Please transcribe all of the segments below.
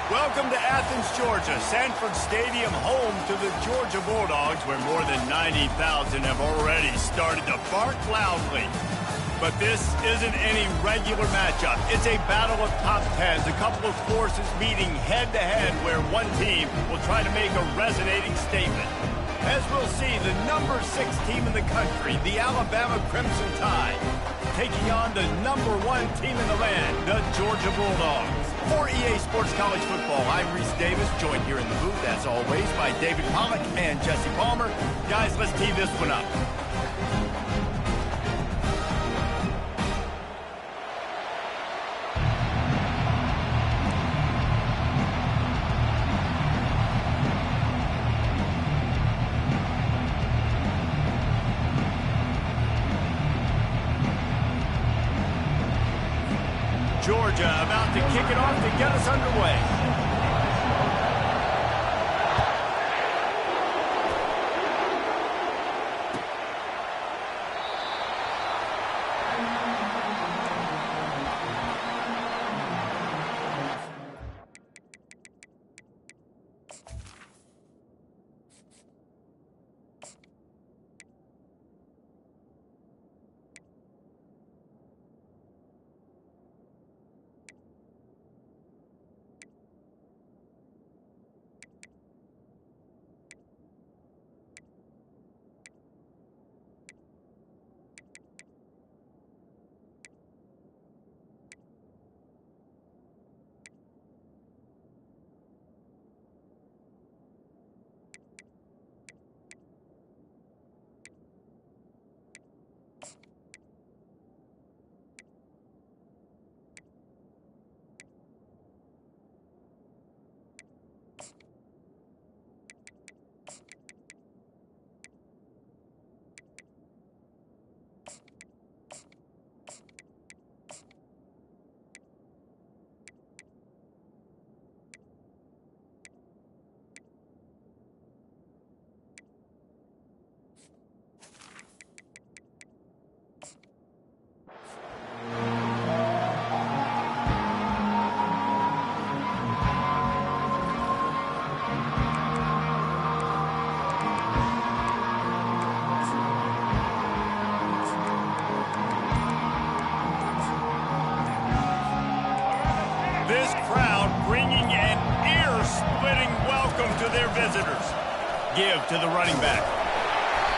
Welcome to Athens, Georgia, Sanford Stadium, home to the Georgia Bulldogs, where more than 90,000 have already started to bark loudly. But this isn't any regular matchup. It's a battle of top tens, a couple of forces meeting head-to-head where one team will try to make a resonating statement. As we'll see, the number 6 team in the country, the Alabama Crimson Tide, taking on the number 1 team in the land, the Georgia Bulldogs. For EA Sports College Football, I'm Reese Davis, joined here in the booth, as always, by David Pollack and Jesse Palmer. Guys, let's tee this one up. Georgia about to kick it off to get us underway. This crowd bringing an ear-splitting welcome to their visitors. Give to the running back.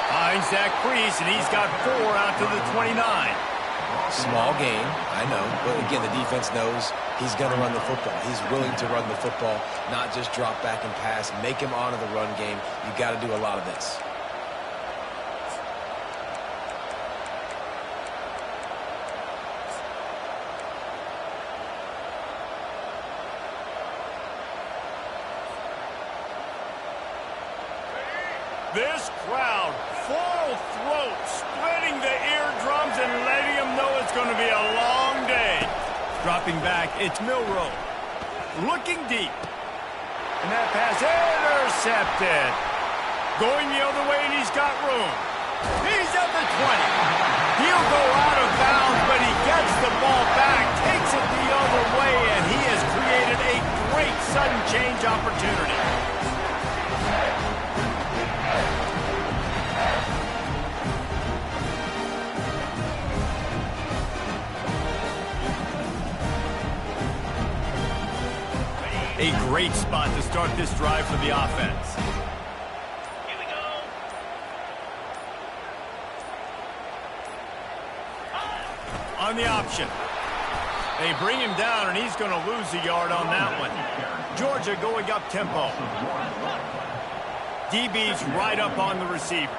Finds Zach Priest, and he's got 4 out to the 29. Small game, I know. But again, the defense knows he's going to run the football. He's willing to run the football, not just drop back and pass. Make him honor the run game. You got to do a lot of this. This crowd, full throat, splitting the eardrums and letting them know it's going to be a long day. Dropping back, it's Milrow. Looking deep. And that pass intercepted. Going the other way, and he's got room. He's at the 20. He'll go out of bounds, but he gets the ball back, takes it the other way, and he has created a great sudden change opportunity. A great spot to start this drive for the offense. Here we go. On the option. They bring him down, and he's going to lose a yard on that one. Georgia going up tempo. DB's right up on the receivers.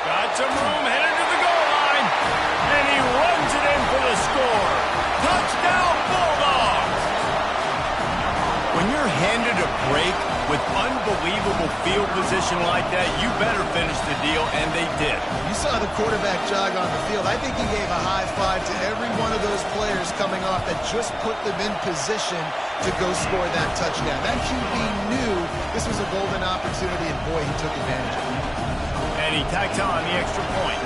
Got some room, headed to the goal line, and he runs it in for the score. Touchdown, Bulldogs! When you're handed a break with unbelievable field position like that, you better finish the deal, and they did. You saw the quarterback jog on the field. I think he gave a high five to every one of those players coming off that just put them in position to go score that touchdown. That QB knew this was a golden opportunity, and boy, he took advantage of it. And And he tacks on the extra point.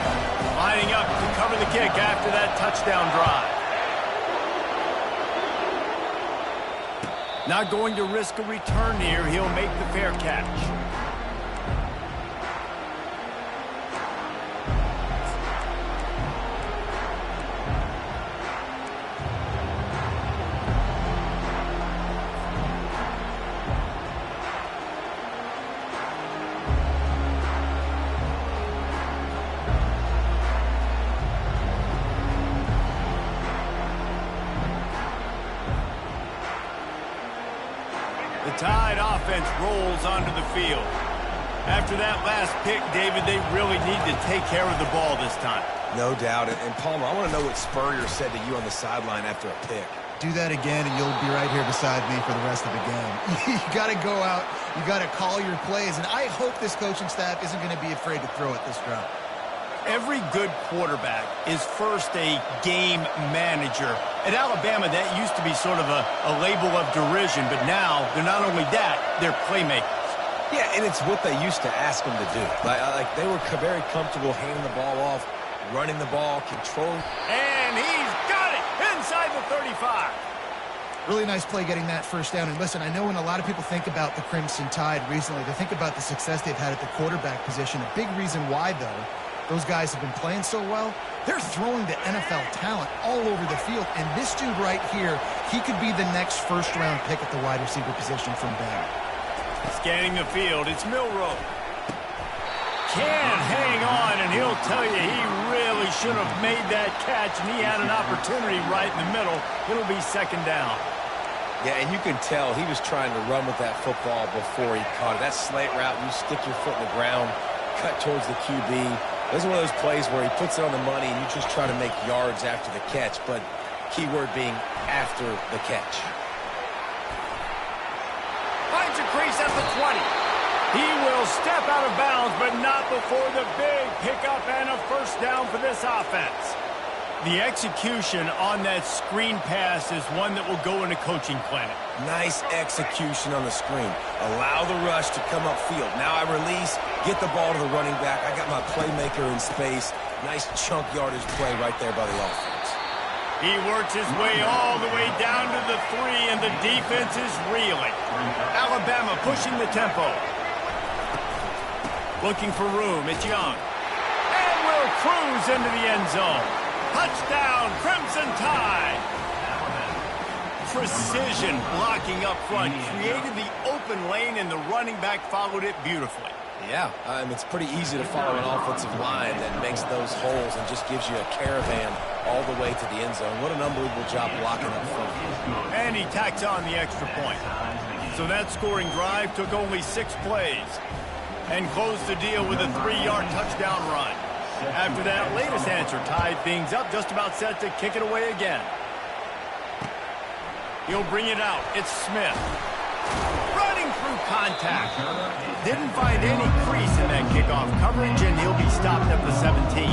Lining up to cover the kick after that touchdown drive. Not going to risk a return here. He'll make the fair catch. Tide offense rolls onto the field. After that last pick, David, they really need to take care of the ball this time. No doubt. And Palmer, I want to know what Spurrier said to you on the sideline after a pick. Do that again, and you'll be right here beside me for the rest of the game. You got to go out. You got to call your plays. And I hope this coaching staff isn't going to be afraid to throw it this route. Every good quarterback is first a game manager. At Alabama, that used to be sort of a label of derision, but now they're not only that, they're playmakers. Yeah, and it's what they used to ask them to do. Like they were very comfortable handing the ball off, running the ball, control. And he's got it inside the 35. Really nice play getting that first down. And listen, I know when a lot of people think about the Crimson Tide recently, they think about the success they've had at the quarterback position. A big reason why, though, those guys have been playing so well, they're throwing to NFL talent all over the field. And this dude right here, he could be the next first-round pick at the wide receiver position from Bama. Scanning the field, it's Milroe. Can't hang on, and he'll tell you he really should have made that catch, and he had an opportunity right in the middle. It'll be second down. Yeah, and you can tell he was trying to run with that football before he caught it. That slant route, you stick your foot in the ground, cut towards the QB. This is one of those plays where he puts it on the money and you just try to make yards after the catch, but keyword being after the catch. Finds a crease at the 20. He will step out of bounds, but not before the big pickup and a first down for this offense. The execution on that screen pass is one that will go in a coaching clinic. Nice execution on the screen. Allow the rush to come upfield. Now I release, get the ball to the running back. I got my playmaker in space. Nice chunk yardage play right there by the offense. He works his way all the way down to the 3, and the defense is reeling. Alabama pushing the tempo. Looking for room. It's Young. And will cruise into the end zone. Touchdown, Crimson Tide. Precision blocking up front. Created the open lane, and the running back followed it beautifully. Yeah, it's pretty easy to follow an offensive line that makes those holes and just gives you a caravan all the way to the end zone. What an unbelievable job blocking up front. And he tacks on the extra point. So that scoring drive took only 6 plays and closed the deal with a 3-yard touchdown run. After that latest answer tied things up, just about set to kick it away again. He'll bring it out. It's Smith. Running through contact. Didn't find any crease in that kickoff coverage, and he'll be stopped at the 17.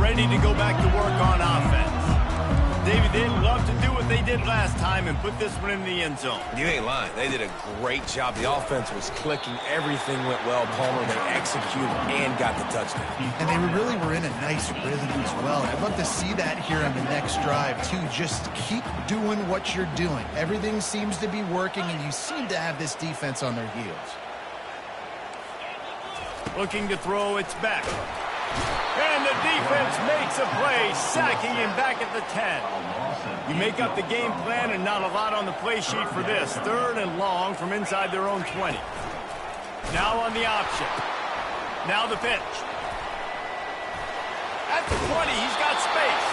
Ready to go back to work on offense. David, they'd love to do what they did last time and put this one in the end zone. You ain't lying. They did a great job. The offense was clicking. Everything went well. Palmer, they executed and got the touchdown. And they really were in a nice rhythm as well. I'd love to see that here on the next drive, too. Just keep doing what you're doing. Everything seems to be working, and you seem to have this defense on their heels. Looking to throw, it's back. And the defense makes a play, sacking him back at the 10. You make up the game plan, and not a lot on the play sheet for this. 3rd and long from inside their own 20. Now on the option. Now the pitch. At the 20, he's got space.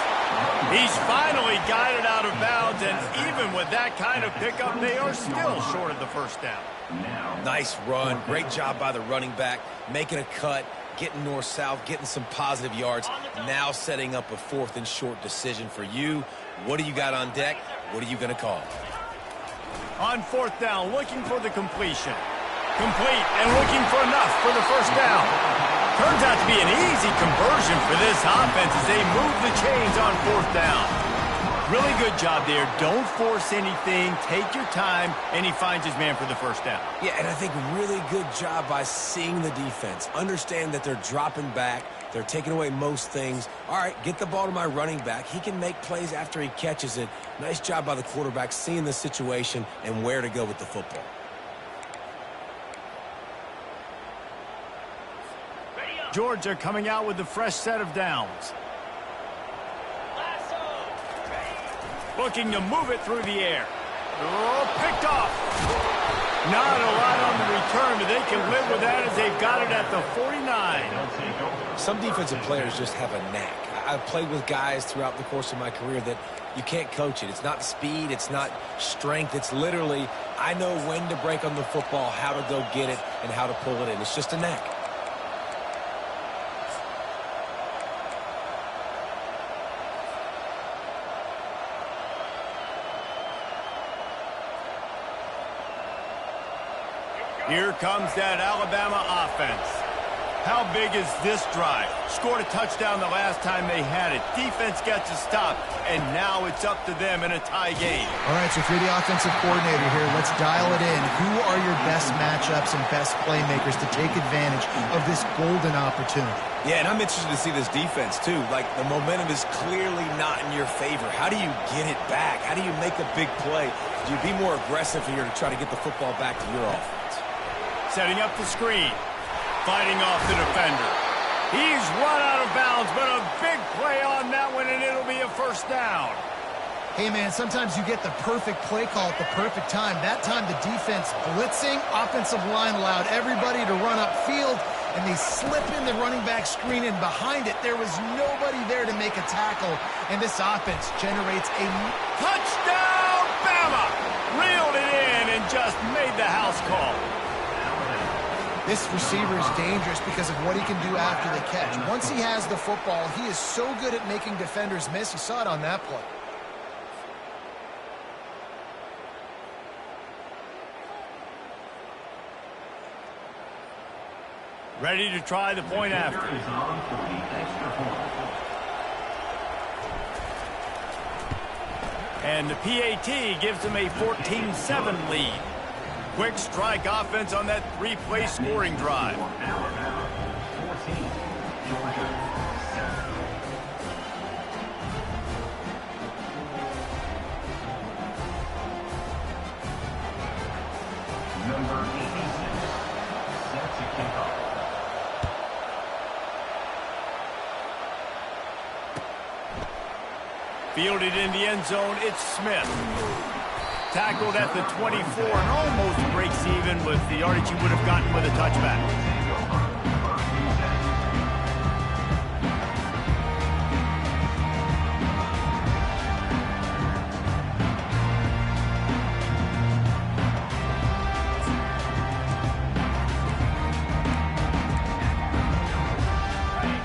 He's finally got it out of bounds, and even with that kind of pickup, they are still short of the first down. Nice run. Great job by the running back, making a cut, getting north-south, getting some positive yards. Now setting up a 4th and short decision for you. What do you got on deck? What are you going to call? On 4th down, looking for the completion. Complete and looking for enough for the first down. Turns out to be an easy conversion for this offense as they move the chains on fourth down. Really good job there. Don't force anything. Take your time, and he finds his man for the first down. Yeah, and I think really good job by seeing the defense. Understand that they're dropping back. They're taking away most things. All right, get the ball to my running back. He can make plays after he catches it. Nice job by the quarterback seeing the situation and where to go with the football. Georgia coming out with a fresh set of downs. Looking to move it through the air. Oh, picked off. Not a lot on the return, but they can live with that as they've got it at the 49. Some defensive players just have a knack. I've played with guys throughout the course of my career that you can't coach it. It's not speed. It's not strength. It's literally, I know when to break on the football, how to go get it, and how to pull it in. It's just a knack. Here comes that Alabama offense. How big is this drive? Scored a touchdown the last time they had it. Defense gets a stop, and now it's up to them in a tie game. All right, so if you're the offensive coordinator here, let's dial it in. Who are your best matchups and best playmakers to take advantage of this golden opportunity? Yeah, and I'm interested to see this defense, too. Like, the momentum is clearly not in your favor. How do you get it back? How do you make a big play? Do you be more aggressive here to try to get the football back to your offense? Setting up the screen. Fighting off the defender. He's run out of bounds, but a big play on that one, and it'll be a first down. Hey, man, sometimes you get the perfect play call at the perfect time. That time the defense blitzing, offensive line allowed everybody to run upfield, and they slip in the running back screen, and behind it, there was nobody there to make a tackle, and this offense generates a touchdown, Bama! Reeled it in and just made the house call. This receiver is dangerous because of what he can do after the catch. Once he has the football, he is so good at making defenders miss. You saw it on that play. Ready to try the point after. And the PAT gives them a 14-7 lead. Quick strike offense on that three-play scoring drive. Number 86, set to kick off. Fielded in the end zone, it's Smith. Tackled at the 24 and almost breaks even with the yardage he would have gotten with a touchback.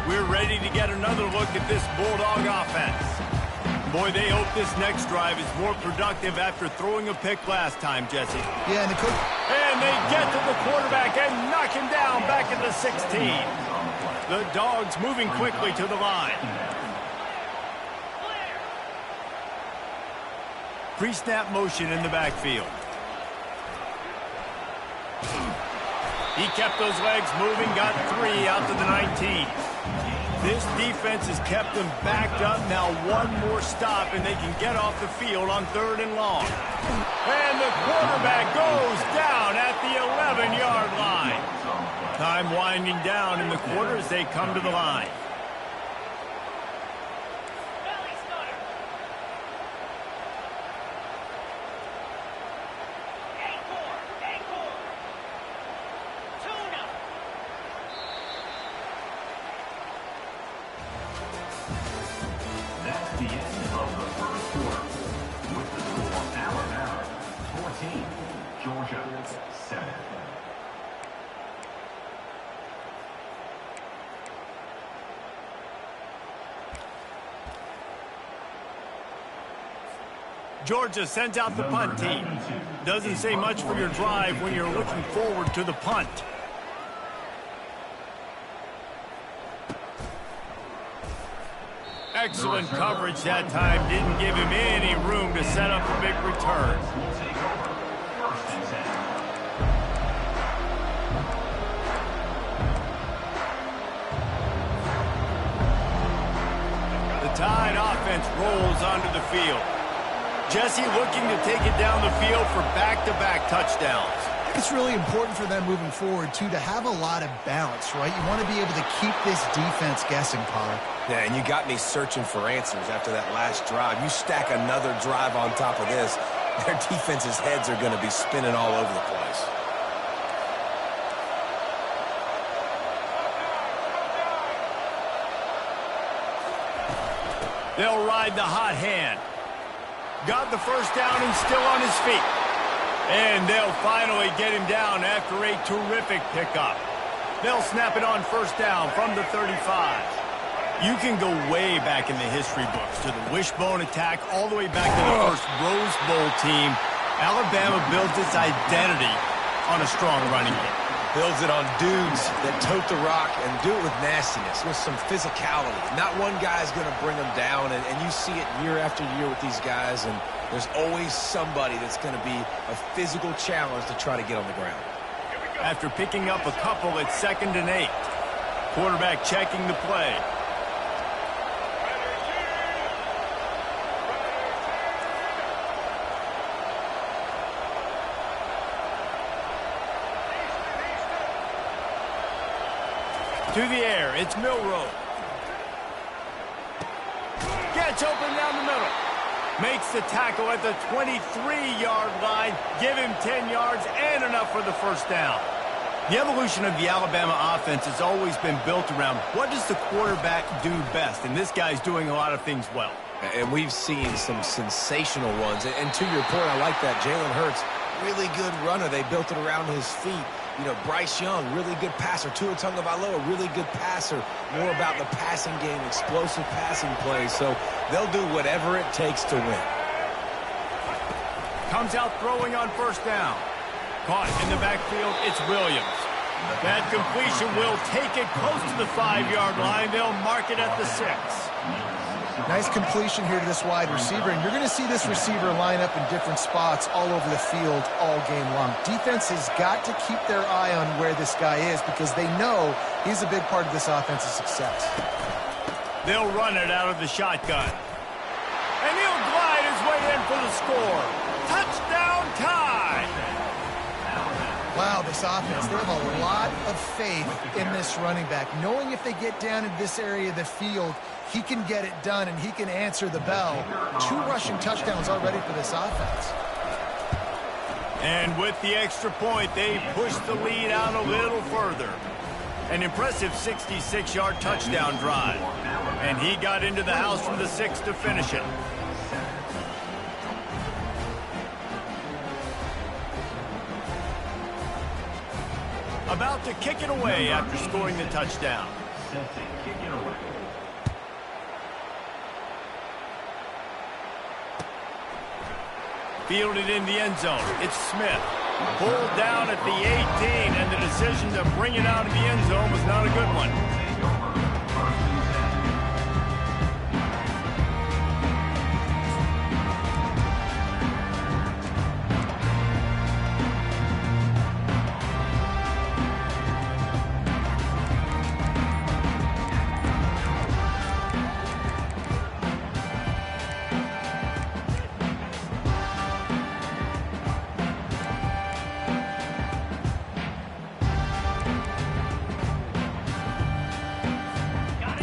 We're ready to get another look at this Bulldog offense. Boy, they hope this next drive is more productive after throwing a pick last time, Jesse. Yeah, and the coach... And they get to the quarterback and knock him down back at the 16. The Dogs moving quickly to the line. Pre-snap motion in the backfield. He kept those legs moving, got 3 out to the 19. This defense has kept them backed up. Now one more stop, and they can get off the field on 3rd and long. And the quarterback goes down at the 11-yard line. Time winding down in the quarter as they come to the line. That's the end of the first quarter. With the score, Alabama 14, Georgia 7. Georgia sends out the punt team. Doesn't say much for your drive when you're looking forward to the punt. Excellent coverage that time. Didn't give him any room to set up a big return. The Tide offense rolls onto the field. Jesse looking to take it down the field for back-to-back touchdowns. It's really important for them moving forward, too, to have a lot of balance, right? You want to be able to keep this defense guessing, Pollard. Yeah, and you got me searching for answers after that last drive. You stack another drive on top of this, their defense's heads are going to be spinning all over the place. They'll ride the hot hand. Got the first down and still on his feet. And they'll finally get him down after a terrific pickup. They'll snap it on first down from the 35. You can go way back in the history books to the wishbone attack all the way back to the first Rose Bowl team. Alabama builds its identity on a strong running game. Builds it on dudes that tote the rock and do it with nastiness, with some physicality. Not one guy's going to bring them down, and you see it year after year with these guys, and there's always somebody that's going to be a physical challenge to try to get on the ground. After picking up a couple at 2nd and 8, quarterback checking the play. To the air, it's Milroe. Gets open down the middle. Makes the tackle at the 23-yard line. Give him 10 yards and enough for the first down. The evolution of the Alabama offense has always been built around what does the quarterback do best, and this guy's doing a lot of things well. And we've seen some sensational ones. And to your point, I like that. Jalen Hurts, really good runner. They built it around his feet. You know, Bryce Young, really good passer. Tua Tagovailoa, really good passer. More about the passing game, explosive passing plays. So they'll do whatever it takes to win. Comes out throwing on first down. Caught in the backfield, it's Williams. That completion will take it close to the 5-yard line. They'll mark it at the 6. Nice completion here to this wide receiver, and you're going to see this receiver line up in different spots all over the field all game long. Defense has got to keep their eye on where this guy is because they know he's a big part of this offense's success. They'll run it out of the shotgun. And he'll glide his way in for the score. Touchdown Tide! Wow, this offense, they have a lot of faith in this running back. Knowing if they get down in this area of the field, he can get it done and he can answer the bell. 2 rushing touchdowns already for this offense. And with the extra point, they push the lead out a little further. An impressive 66-yard touchdown drive. And he got into the house from the 6 to finish it. About to kick it away after scoring the touchdown. Fielded in the end zone. It's Smith. Pulled down at the 18, and the decision to bring it out of the end zone was not a good one.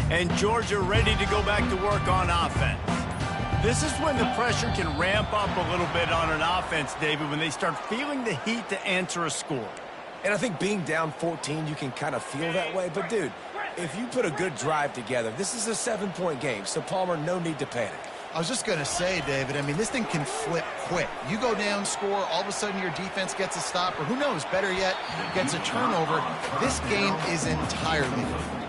And Georgia ready to go back to work on offense. This is when the pressure can ramp up a little bit on an offense, David, when they start feeling the heat to answer a score. And I think being down 14, you can kind of feel that way. But, dude, if you put a good drive together, this is a 7-point game. So, Palmer, no need to panic. I was just going to say, David, I mean, this thing can flip quick. You go down, score, all of a sudden your defense gets a stop, or who knows, better yet, gets a turnover. This game is entirely different.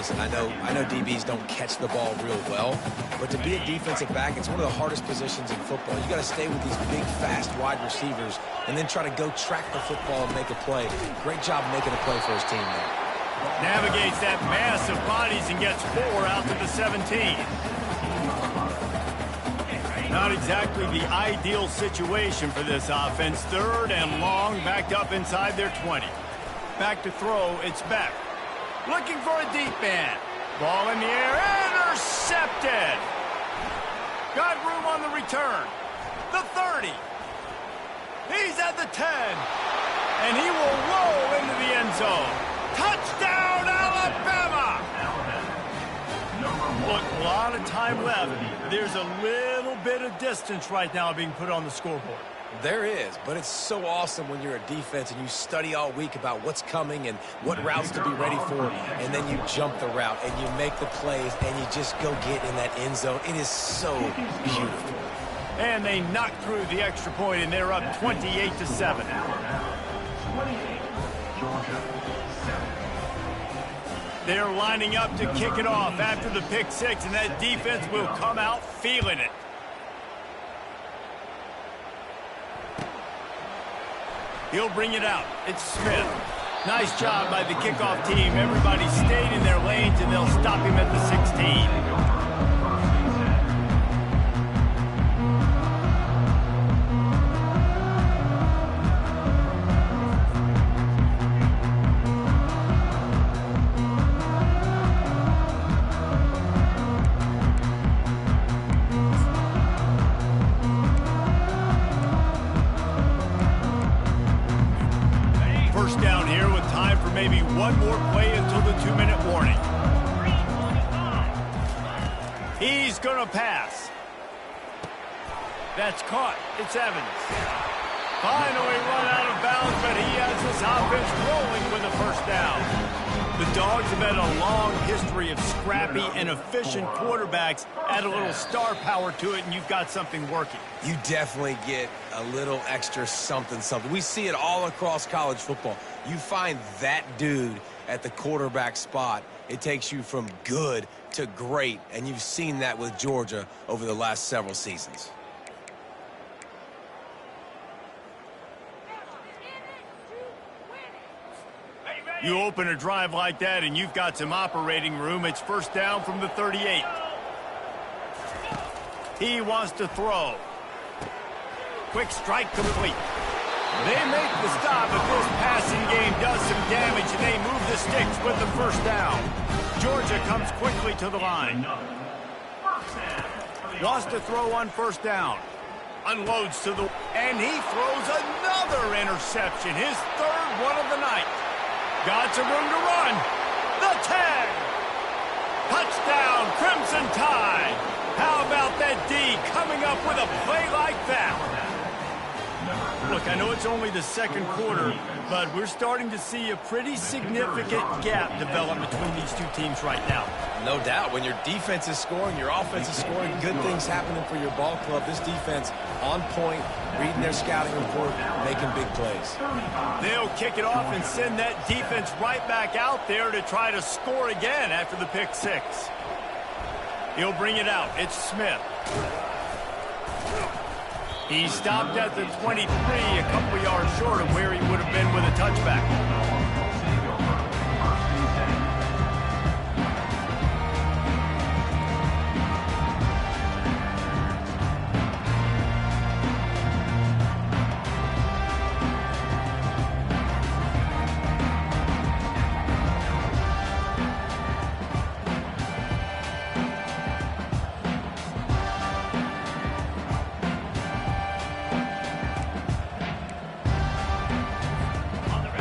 Listen, I know DBs don't catch the ball real well, but to be a defensive back, it's one of the hardest positions in football. You got to stay with these big, fast wide receivers and then try to go track the football and make a play. Great job making a play for his team there. Navigates that mass of bodies and gets 4 out to the 17. Not exactly the ideal situation for this offense. 3rd and long, backed up inside their 20. Back to throw, it's Beck. Looking for a deep man. Ball in the air, intercepted. Got room on the return. The 30. He's at the 10. And he will roll into the end zone. Touchdown, Alabama! Look, a lot of time left. There's a little bit of distance right now being put on the scoreboard. There is, but it's so awesome when you're a defense and you study all week about what's coming and what routes to be ready for, and then you jump the route and you make the plays and you just go get in that end zone. It is so beautiful. And they knock through the extra point, and they're up 28-7. They're lining up to kick it off after the pick 6, and that defense will come out feeling it. He'll bring it out. It's Smith. Nice job by the kickoff team. Everybody stayed in their lanes, and they'll stop him at the 16. Down here with time for maybe one more play until the 2-minute warning. He's going to pass. That's caught. It's Evans. Finally run out of bounds, but he has his offense rolling with a first down. The Dogs have had a long history of scrappy and efficient quarterbacks. Add a little star power to it, and you've got something working. You definitely get a little extra something. We see it all across college football. You find that dude at the quarterback spot, it takes you from good to great, and you've seen that with Georgia over the last several seasons. You open a drive like that, and you've got some operating room. It's first down from the 38. He wants to throw. Quick strike complete. They make the stop, but this passing game does some damage, and they move the sticks with the first down. Georgia comes quickly to the line. Wants to throw on first down. Unloads to the... And he throws another interception. His 3rd one of the night. Got some room to run. The 10. Touchdown, Crimson Tide. How about that D coming up with a play like that? Look, I know it's only the 2nd quarter, but we're starting to see a pretty significant gap develop between these two teams right now. No doubt. When your defense is scoring, your offense is scoring, good things happening for your ball club. This defense on point, reading their scouting report, making big plays. They'll kick it off and send that defense right back out there to try to score again after the pick 6. He'll bring it out. It's Smith. He stopped at the 23, a couple yards short of where he would have been with a touchback.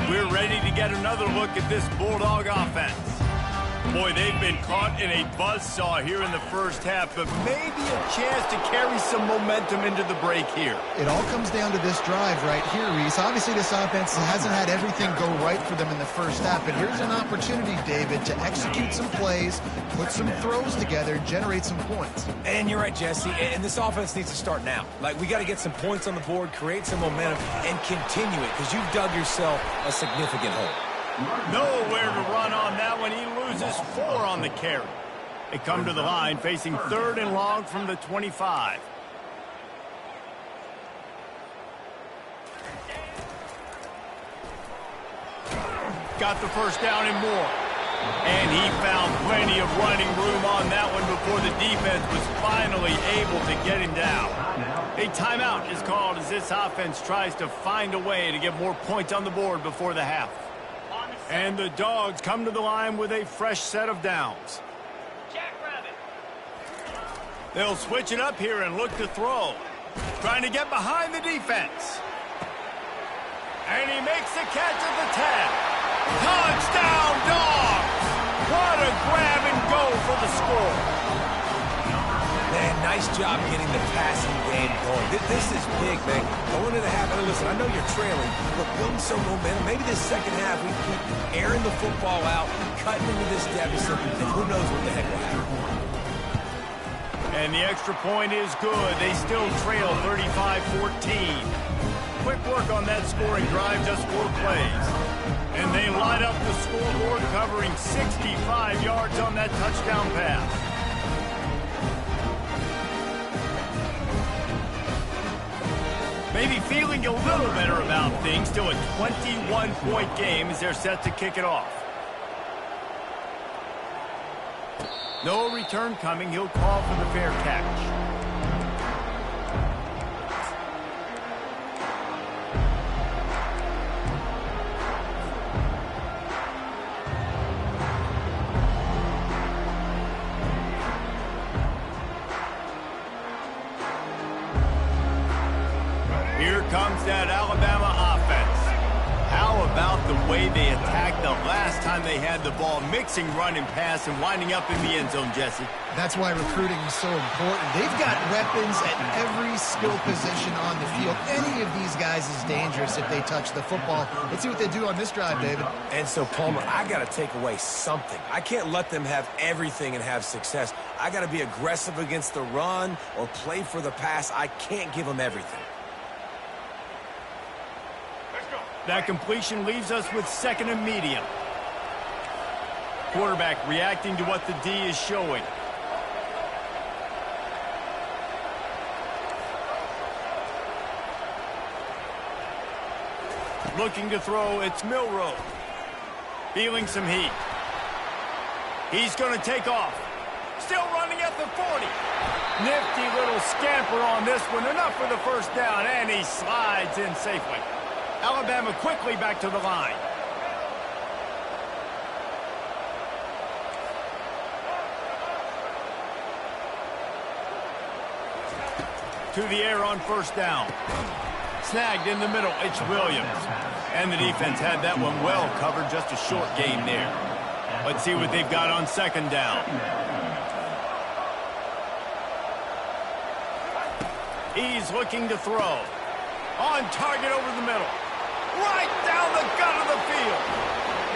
We're ready to get another look at this Bulldog offense. Boy, they've been caught in a buzzsaw here in the first half, but maybe a chance to carry some momentum into the break here. It all comes down to this drive right here, Reese. Obviously, this offense hasn't had everything go right for them in the first half, but here's an opportunity, David, to execute some plays, put some throws together, generate some points. And you're right, Jesse, and this offense needs to start now. Like, we got to get some points on the board, create some momentum, and continue it, because you've dug yourself a significant hole. Nowhere to run on that one. He loses 4 on the carry. They come to the line facing 3rd and long from the 25. Got the first down and more. And he found plenty of running room on that one before the defense was finally able to get him down. A timeout is called as this offense tries to find a way to get more points on the board before the half. And the Dogs come to the line with a fresh set of downs. They'll switch it up here and look to throw. Trying to get behind the defense. And he makes the catch at the 10. Touchdown, Dogs! What a grab and go for the score. Man, nice job getting the passing game going. This is big, man. Going into the half, and listen, I know you're trailing, but building some momentum. Maybe this second half we keep airing the football out, cutting into this deficit, and who knows what the heck will happen. And the extra point is good. They still trail 35-14. Quick work on that scoring drive, just 4 plays. And they light up the scoreboard, covering 65 yards on that touchdown pass. Maybe feeling a little better about things. Still a 21-point game as they're set to kick it off. No return coming. He'll call for the fair catch. Here comes that Alabama offense. How about the way they attacked the last time they had the ball, mixing run and pass and winding up in the end zone, Jesse? That's why recruiting is so important. They've got weapons at every skill position on the field. Any of these guys is dangerous if they touch the football. Let's see what they do on this drive, David. And so, Palmer, I got to take away something. I can't let them have everything and have success. I got to be aggressive against the run or play for the pass. I can't give them everything. That completion leaves us with 2nd and medium. Quarterback reacting to what the D is showing. Looking to throw, it's Milroe. Feeling some heat. He's going to take off. Still running at the 40. Nifty little scamper on this one. Enough for the first down, and he slides in safely. Alabama quickly back to the line. To the air on first down. Snagged in the middle, it's Williams. And the defense had that one well covered, just a short gain there. Let's see what they've got on 2nd down. He's looking to throw. On target over the middle. Right down the gut of the field.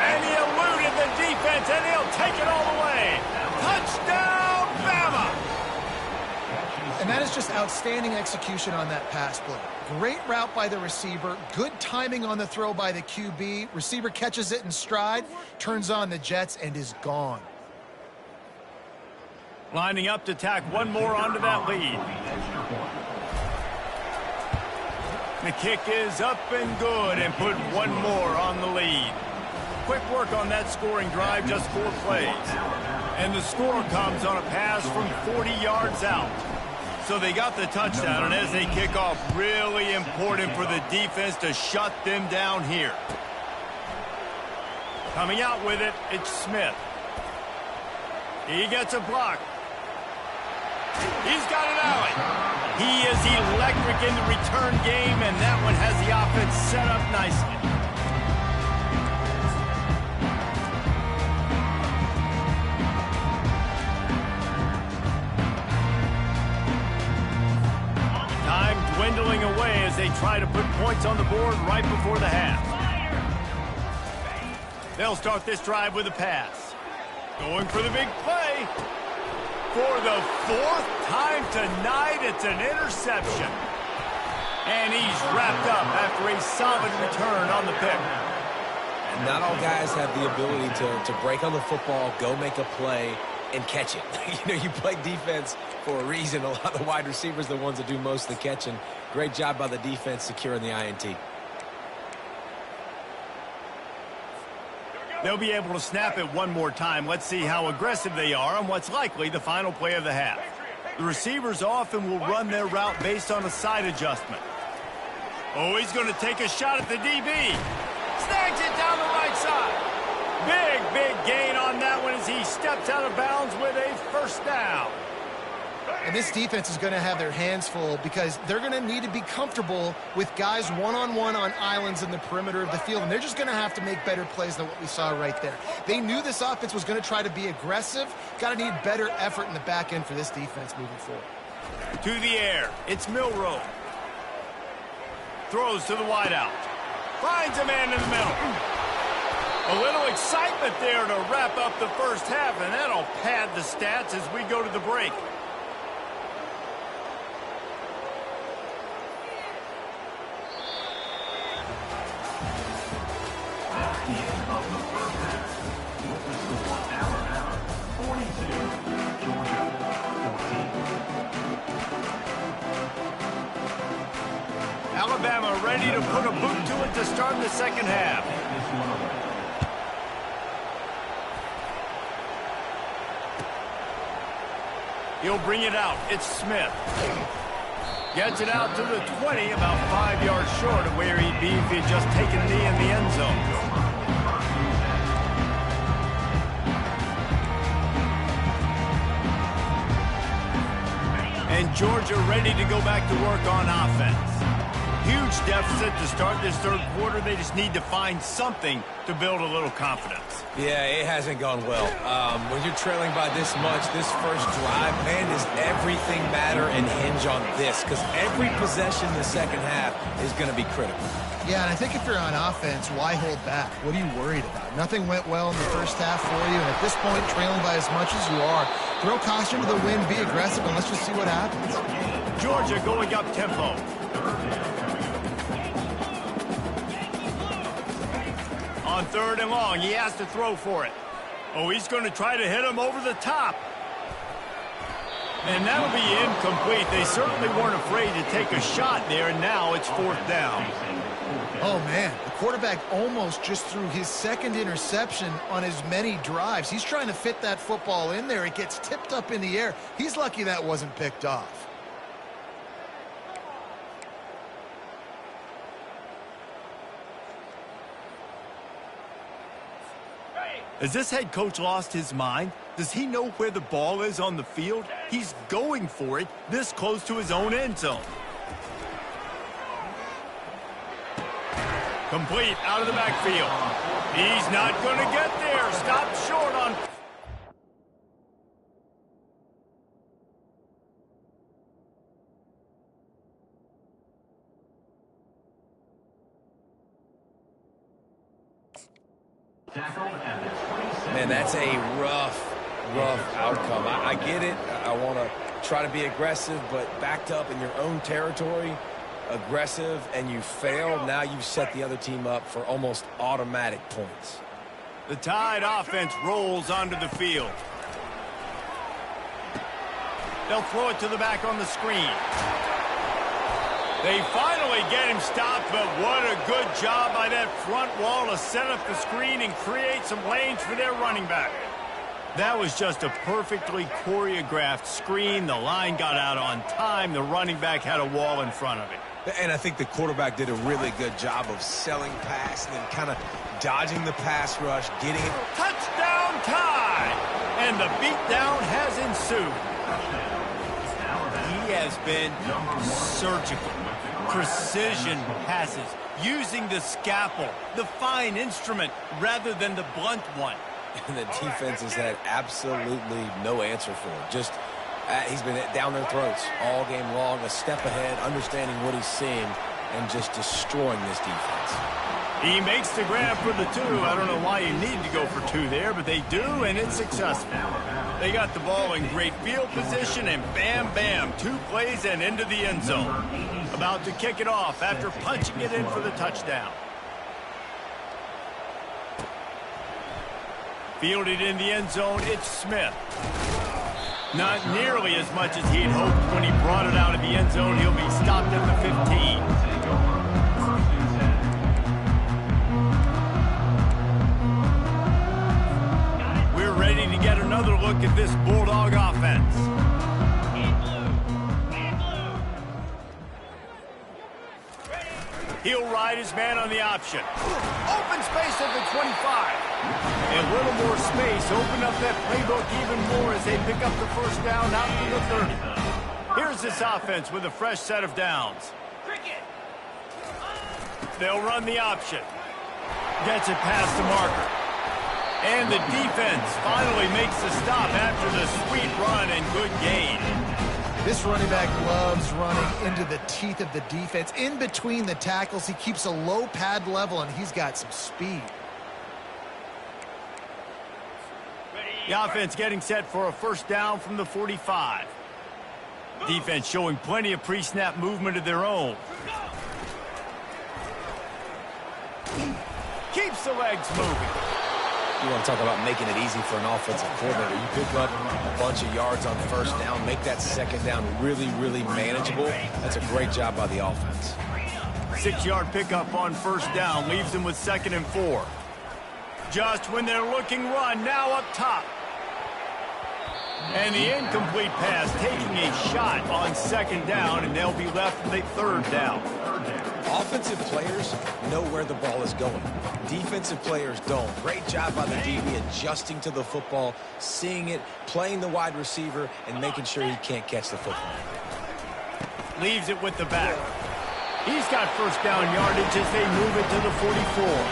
And he eluded the defense, and he'll take it all the way. Touchdown, Bama! And that is just outstanding execution on that pass play. Great route by the receiver. Good timing on the throw by the QB. Receiver catches it in stride, turns on the jets, and is gone. Lining up to tack one more onto that lead. The kick is up and good, and put one more on the lead. Quick work on that scoring drive, just 4 plays. And the score comes on a pass from 40 yards out. So they got the touchdown, and as they kick off, really important for the defense to shut them down here. Coming out with it, it's Smith. He gets a block. He's got an alley. He is electric in the return game, and that one has the offense set up nicely. Time dwindling away as they try to put points on the board right before the half. They'll start this drive with a pass. Going for the big play. For the 4th time tonight, it's an interception. And he's wrapped up after a solid return on the pick. Not all guys have the ability to break on the football, go make a play, and catch it. You play defense for a reason. A lot of the wide receivers are the ones that do most of the catching. Great job by the defense securing the INT. They'll be able to snap it one more time. Let's see how aggressive they are on what's likely the final play of the half. The receivers often will run their route based on a side adjustment. Oh, he's going to take a shot at the DB. Snags it down the right side. Big gain on that one as he steps out of bounds with a first down. And this defense is going to have their hands full because they're going to need to be comfortable with guys one-on-one on islands in the perimeter of the field, and they're just going to have to make better plays than what we saw right there. They knew this offense was going to try to be aggressive. Got to need better effort in the back end for this defense moving forward. To the air, it's Milroe. Throws to the wideout. Finds a man in the middle. A little excitement there to wrap up the first half, and that'll pad the stats as we go to the break. Alabama ready to put a boot to it to start the second half. He'll bring it out. It's Smith. Gets it out to the 20, about 5 yards short of where he'd be if he'd just taken a knee in the end zone. And Georgia ready to go back to work on offense. Huge deficit to start this third quarter. They just need to find something to build a little confidence. Yeah, it hasn't gone well. When you're trailing by this much, this first drive, man, does everything matter and hinge on this? Because every possession in the second half is going to be critical. Yeah, and I think if you're on offense, why hold back? What are you worried about? Nothing went well in the first half for you, and at this point, trailing by as much as you are, throw caution to the wind, be aggressive, and let's just see what happens. Georgia going up tempo. On third and long, he has to throw for it. Oh, he's going to try to hit him over the top. And that'll be incomplete. They certainly weren't afraid to take a shot there, and now it's fourth down. Oh, man, the quarterback almost just threw his second interception on as many drives. He's trying to fit that football in there. It gets tipped up in the air. He's lucky that wasn't picked off. Has this head coach lost his mind? Does he know where the ball is on the field? He's going for it this close to his own end zone. Complete out of the backfield. He's not going to get there. Stopped short on... Man, that's a rough outcome. I get it. I want to try to be aggressive, but backed up in your own territory, aggressive, and you fail, now you've set the other team up for almost automatic points. The Tide offense rolls onto the field. They'll throw it to the back on the screen. They finally get him stopped, but what a good job by that front wall to set up the screen and create some lanes for their running back. That was just a perfectly choreographed screen. The line got out on time. The running back had a wall in front of it. And I think the quarterback did a really good job of selling pass and then kind of dodging the pass rush, getting it. Touchdown Tide! And the beatdown has ensued. He has been surgical. Precision passes, using the scalpel, the fine instrument, rather than the blunt one. And the defense has had absolutely no answer for it. Just, he's been down their throats all game long, a step ahead, understanding what he's seeing, and just destroying this defense. He makes the grab for the two. I don't know why you need to go for two there, but they do, and it's successful. They got the ball in great field position, and bam, bam, 2 plays and into the end zone. About to kick it off after punching it in for the touchdown. Fielded in the end zone, it's Smith. Not nearly as much as he'd hoped when he brought it out of the end zone. He'll be stopped at the 15. We're ready to get another look at this Bulldog offense. He'll ride his man on the option. Open space at the 25. A little more space, open up that playbook even more as they pick up the first down out to the 30. Here's this offense with a fresh set of downs. They'll run the option. Gets it past the marker. And the defense finally makes the stop after the sweet run and good gain. This running back loves running into the teeth of the defense. In between the tackles, he keeps a low pad level, and he's got some speed. The offense getting set for a first down from the 45. Defense showing plenty of pre-snap movement of their own. Keeps the legs moving. You want to talk about making it easy for an offensive coordinator. You pick up a bunch of yards on first down, make that second down really, really manageable. That's a great job by the offense. 6-yard pickup on first down leaves them with 2nd and 4. Just when they're looking run, now up top. And the incomplete pass taking a shot on 2nd down, and they'll be left with a 3rd down. Offensive players know where the ball is going. Defensive players don't. Great job by the DB adjusting to the football, seeing it, playing the wide receiver, and making sure he can't catch the football. Leaves it with the back. He's got first down yardage as they move it to the 44.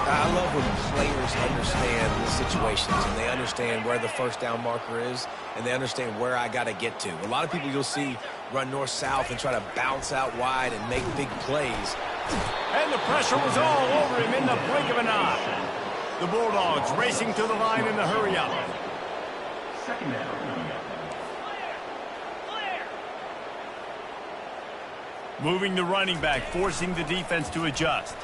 I love when players understand the situations and they understand where the first down marker is and they understand where I got to get to. A lot of people you'll see run north-south and try to bounce out wide and make big plays. And the pressure was all over him in the blink of an eye. The Bulldogs racing to the line in the hurry-up. Second down. Moving the running back, forcing the defense to adjust.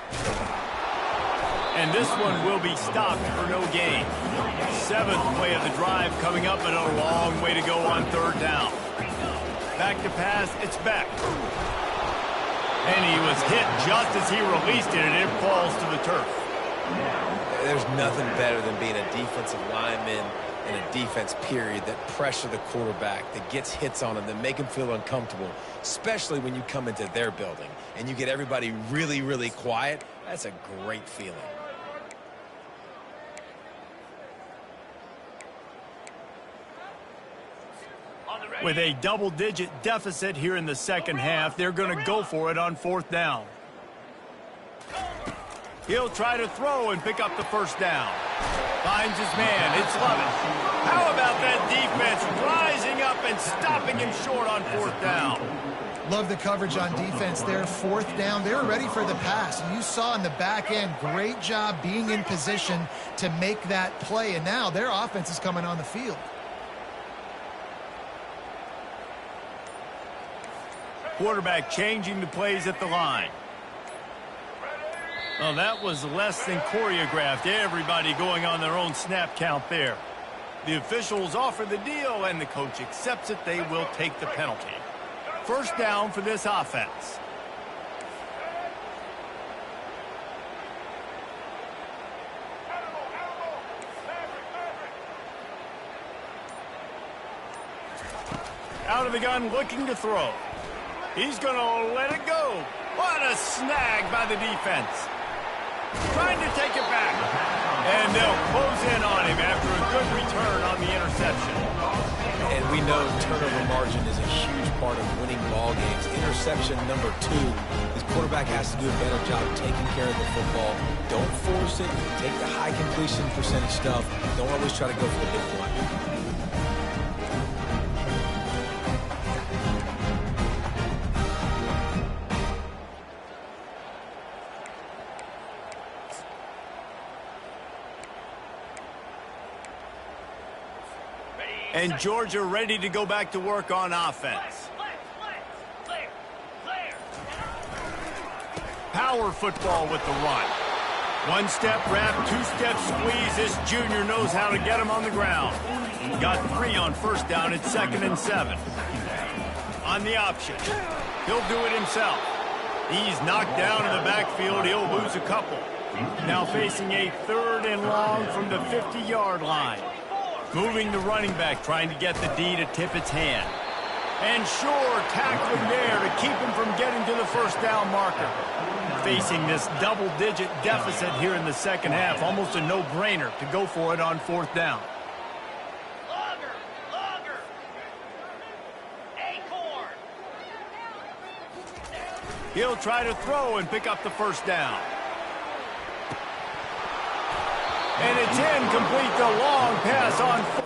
And this one will be stopped for no gain. 7th play of the drive coming up, but a long way to go on 3rd down. Back to pass, it's Beck. And he was hit just as he released it, and it falls to the turf. There's nothing better than being a defensive lineman and a defense period that pressure the quarterback, that gets hits on him, that make him feel uncomfortable, especially when you come into their building and you get everybody really, really quiet. That's a great feeling. With a double-digit deficit here in the second half, they're going to go for it on 4th down. He'll try to throw and pick up the first down. Finds his man. It's Lovett. How about that defense rising up and stopping him short on 4th down? Love the coverage on defense there. 4th down. They were ready for the pass. And you saw in the back end, great job being in position to make that play. And now their offense is coming on the field. Quarterback changing the plays at the line. Well, that was less than choreographed. Everybody going on their own snap count there. The officials offer the deal, and the coach accepts it. They will take the penalty. First down for this offense. Out of the gun, looking to throw. He's going to let it go. What a snag by the defense. Trying to take it back. And they'll close in on him after a good return on the interception. And we know turnover margin is a huge part of winning ball games. Interception number 2. This quarterback has to do a better job taking care of the football. Don't force it. Take the high completion percentage stuff. Don't always try to go for the big one. And Georgia ready to go back to work on offense. Power football with the run. One step wrap, two-step squeeze. This junior knows how to get him on the ground. Got 3 on first down at 2nd and 7. On the option, he'll do it himself. He's knocked down in the backfield. He'll lose a couple. Now facing a 3rd and long from the 50-yard line. Moving the running back, trying to get the D to tip its hand. And sure, tackling there to keep him from getting to the first down marker. Facing this double-digit deficit here in the second half, almost a no-brainer to go for it on 4th down. He'll try to throw and pick up the first down. And it's incomplete, the long pass on.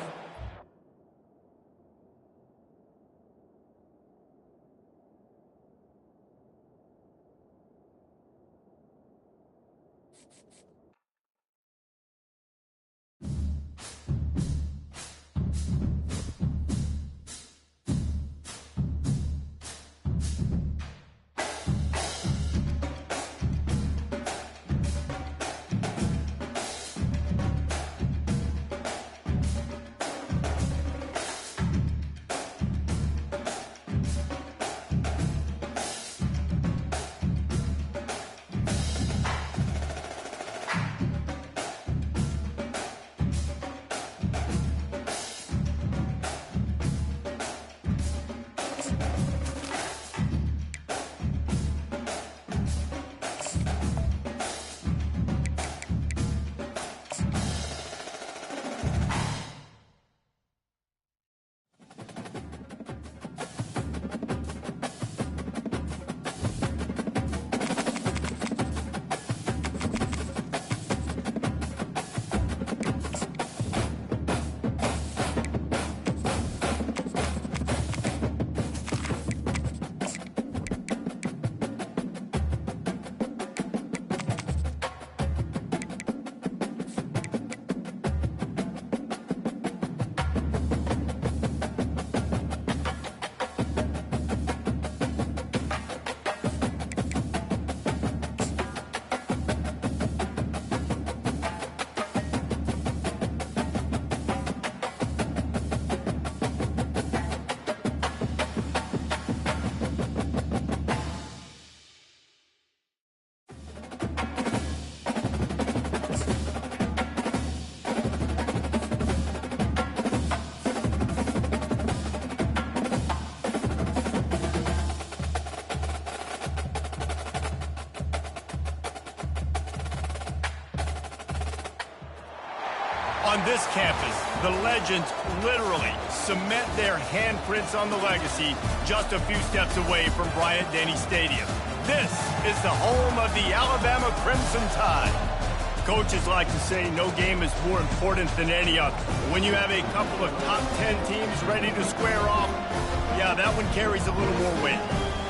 On this campus, the legends literally cement their handprints on the legacy just a few steps away from Bryant-Denny Stadium. This is the home of the Alabama Crimson Tide. Coaches like to say no game is more important than any other. When you have a couple of top 10 teams ready to square off, yeah, that one carries a little more weight.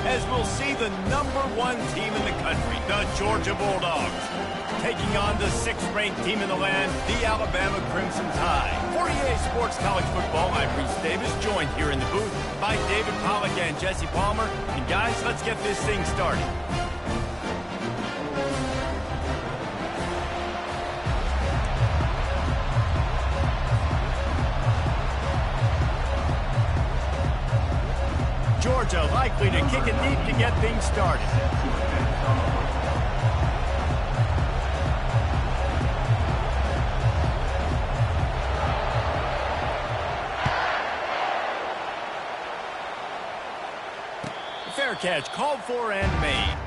As we'll see the #1 team in the country, the Georgia Bulldogs, taking on the 6th-ranked team in the land, the Alabama Crimson Tide. For EA Sports College Football, I'm Reese Davis, joined here in the booth by David Pollack and Jesse Palmer. And guys, let's get this thing started. Georgia likely to kick it deep to get things started. Fair catch called for and made.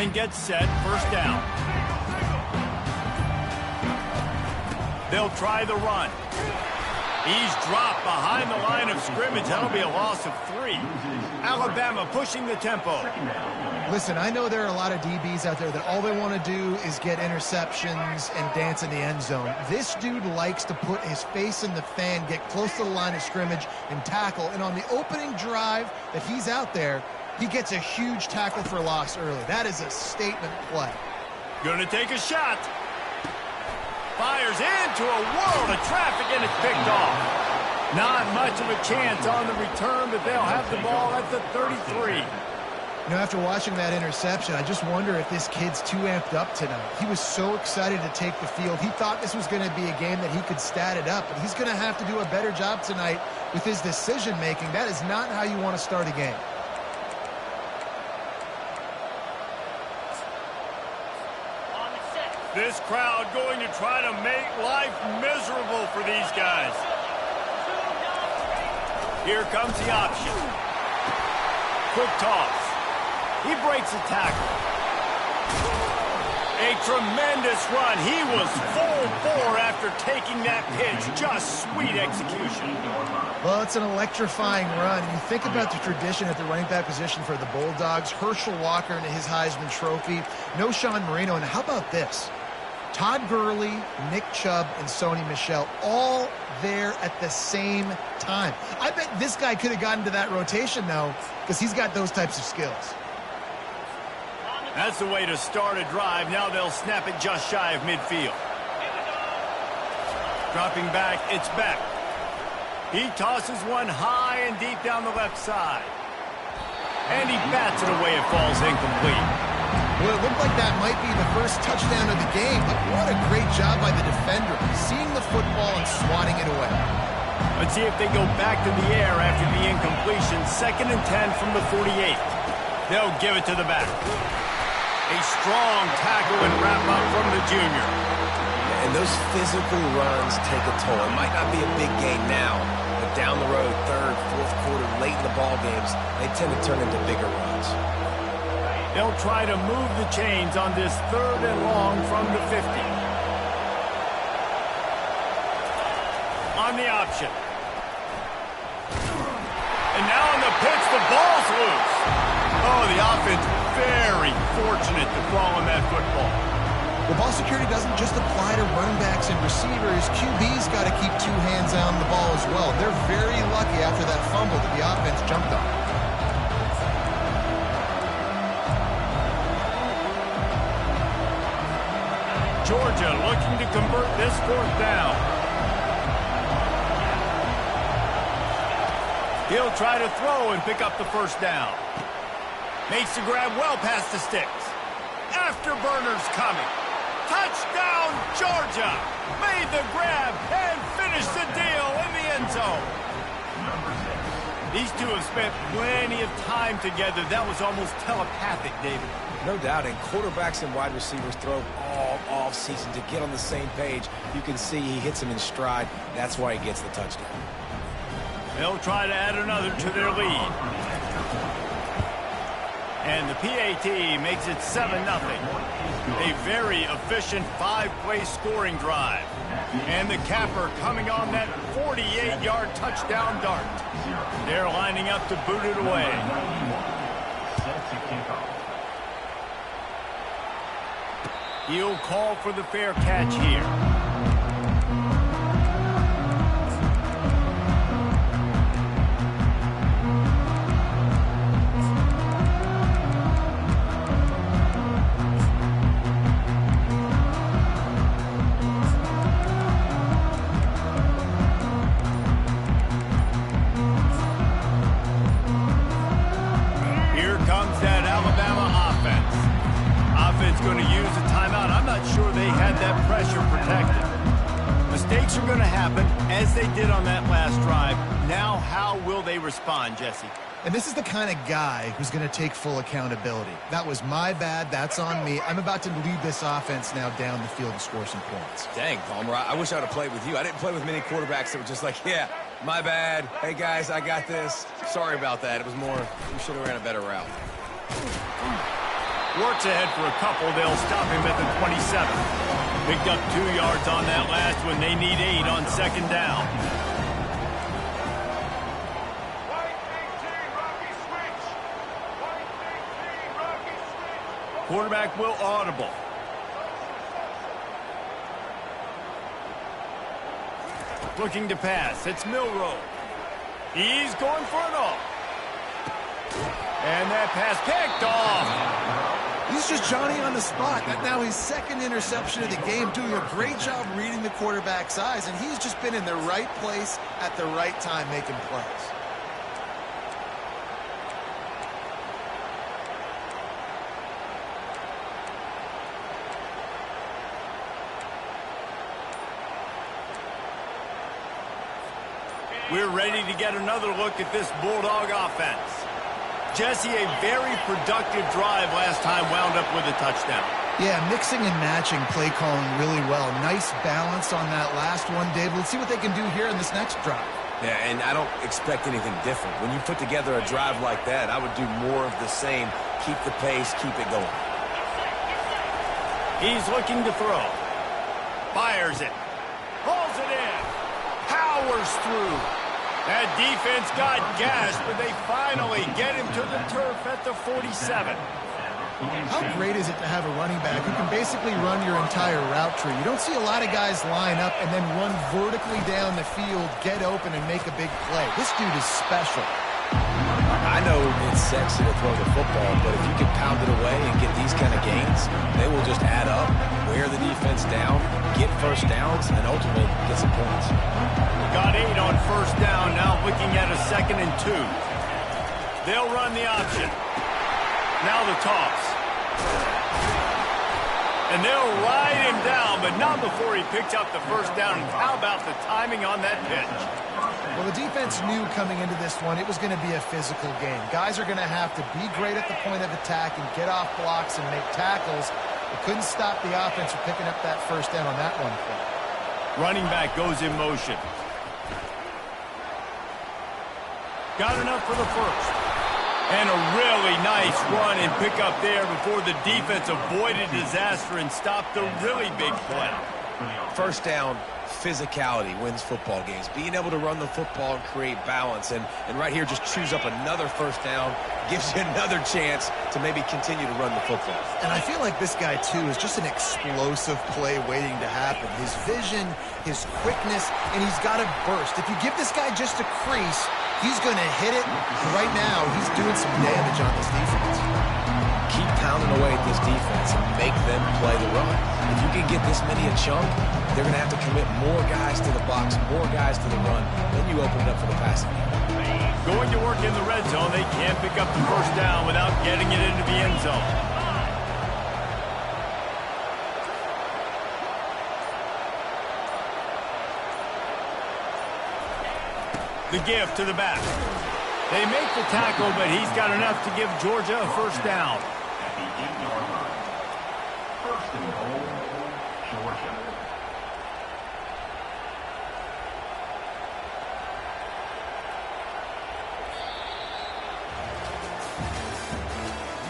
and gets set, first down. They'll try the run. He's dropped behind the line of scrimmage. That'll be a loss of 3. Alabama pushing the tempo. Listen, I know there are a lot of DBs out there that all they want to do is get interceptions and dance in the end zone. This dude likes to put his face in the fan, get close to the line of scrimmage, and tackle. And on the opening drive that he's out there, he gets a huge tackle for loss early. That is a statement play. Gonna take a shot. Fires into a world of traffic, and it's picked off. Not much of a chance on the return, but they'll have the ball at the 33. You know, after watching that interception, I just wonder if this kid's too amped up tonight. He was so excited to take the field. He thought this was going to be a game that he could stat it up, but he's going to have to do a better job tonight with his decision-making. That is not how you want to start a game. This crowd going to try to make life miserable for these guys. Here comes the option. Quick toss. He breaks a tackle. A tremendous run. He was full bore after taking that pitch. Just sweet execution. Well, it's an electrifying run. You think about the tradition at the running back position for the Bulldogs. Herschel Walker and his Heisman Trophy. No Sean Marino. And how about this? Todd Gurley, Nick Chubb, and Sony Michel all there at the same time. I bet this guy could have gotten to that rotation, though, because he's got those types of skills. That's the way to start a drive. Now they'll snap it just shy of midfield. Dropping back, it's Beck. He tosses one high and deep down the left side. And he bats it away. It falls incomplete. Well, it looked like that might be the first touchdown of the game, but what a great job by the defender, seeing the football and swatting it away. Let's see if they go back to the air after the incompletion. 2nd and 10 from the 48. They'll give it to the back. A strong tackle and wrap up from the junior. And those physical runs take a toll. It might not be a big gain now, but down the road, 3rd, 4th quarter, late in the ball games, they tend to turn into bigger runs. They'll try to move the chains on this 3rd and long from the 50. On the option. And now on the pitch, the ball's loose. Oh, the offense very fortunate to fall on that football. Well, ball security doesn't just apply to running backs and receivers. QB's got to keep 2 hands on the ball as well. They're very lucky after that fumble that the offense jumped on. Georgia looking to convert this 4th down. He'll try to throw and pick up the first down. Makes the grab well past the sticks. Afterburners coming. Touchdown, Georgia! Made the grab and finished the deal in the end zone. These two have spent plenty of time together. That was almost telepathic, David. No doubt, and quarterbacks and wide receivers throw all off-season to get on the same page. You can see he hits him in stride. That's why he gets the touchdown. They'll try to add another to their lead. And the PAT makes it 7-0. A very efficient 5-play scoring drive. And the capper coming on that 48-yard touchdown dart. They're lining up to boot it away. He'll call for the fair catch here. Here comes that Alabama offense. Offense going to use a timeout. I'm not sure they had that pressure protected. Mistakes are going to happen, as they did on that last drive. Now, how will they respond, Jesse? And this is the kind of guy who's going to take full accountability. That was my bad. That's on me. I'm about to lead this offense now down the field and score some points. Dang, Palmer, I wish I would have played with you. I didn't play with many quarterbacks that were just like, yeah, my bad. Hey, guys, I got this. Sorry about that. It was more, we should have ran a better route. Works ahead for a couple. They'll stop him at the 27. Picked up 2 yards on that last one. They need 8 on second down. Quarterback will audible. Looking to pass. It's Milroe. He's going for it all. And that pass picked off. He's just Johnny on the spot. Now his second interception of the game, doing a great job reading the quarterback's eyes, and he's just been in the right place at the right time making plays. We're ready to get another look at this Bulldog offense. Jesse, a very productive drive last time wound up with a touchdown. Yeah, mixing and matching play calling really well. Nice balance on that last one, Dave. Let's see what they can do here in this next drive. Yeah, and I don't expect anything different. When you put together a drive like that, I would do more of the same. Keep the pace, keep it going. He's looking to throw. Fires it. Pulls it in. Powers through. That defense got gashed, but they finally get him to the turf at the 47. How great is it to have a running back who can basically run your entire route tree? You don't see a lot of guys line up and then run vertically down the field, get open, and make a big play. This dude is special. I know it's sexy to throw the football, but if you can pound it away and get these kind of gains, they will just add up, wear the defense down, get first downs, and ultimately get some points. Got 8 on first down, now looking at a 2nd and 2. They'll run the option. Now the toss. And they'll ride him down, but not before he picks up the first down. And how about the timing on that pitch? Well, the defense knew coming into this one it was going to be a physical game. Guys are going to have to be great at the point of attack and get off blocks and make tackles. They couldn't stop the offense from picking up that first down on that one play. Running back goes in motion. Got enough for the first. And a really nice run and pick up there before the defense avoided disaster and stopped the really big play. First down, physicality wins football games. Being able to run the football and create balance. And right here, just choose up another first down, gives you another chance to maybe continue to run the football. And I feel like this guy, too, is just an explosive play waiting to happen. His vision, his quickness, and he's got a burst. If you give this guy just a crease, he's going to hit it. Right now, he's doing some damage on this defense. Keep pounding away at this defense and make them play the run. If you can get this many a chunk, they're going to have to commit more guys to the box, more guys to the run. Then you open it up for the passing game. Going to work in the red zone. They can't pick up the first down without getting it into the end zone. The give to the back. They make the tackle, but he's got enough to give Georgia a first down. At the 8-yard line. First and goal, Georgia.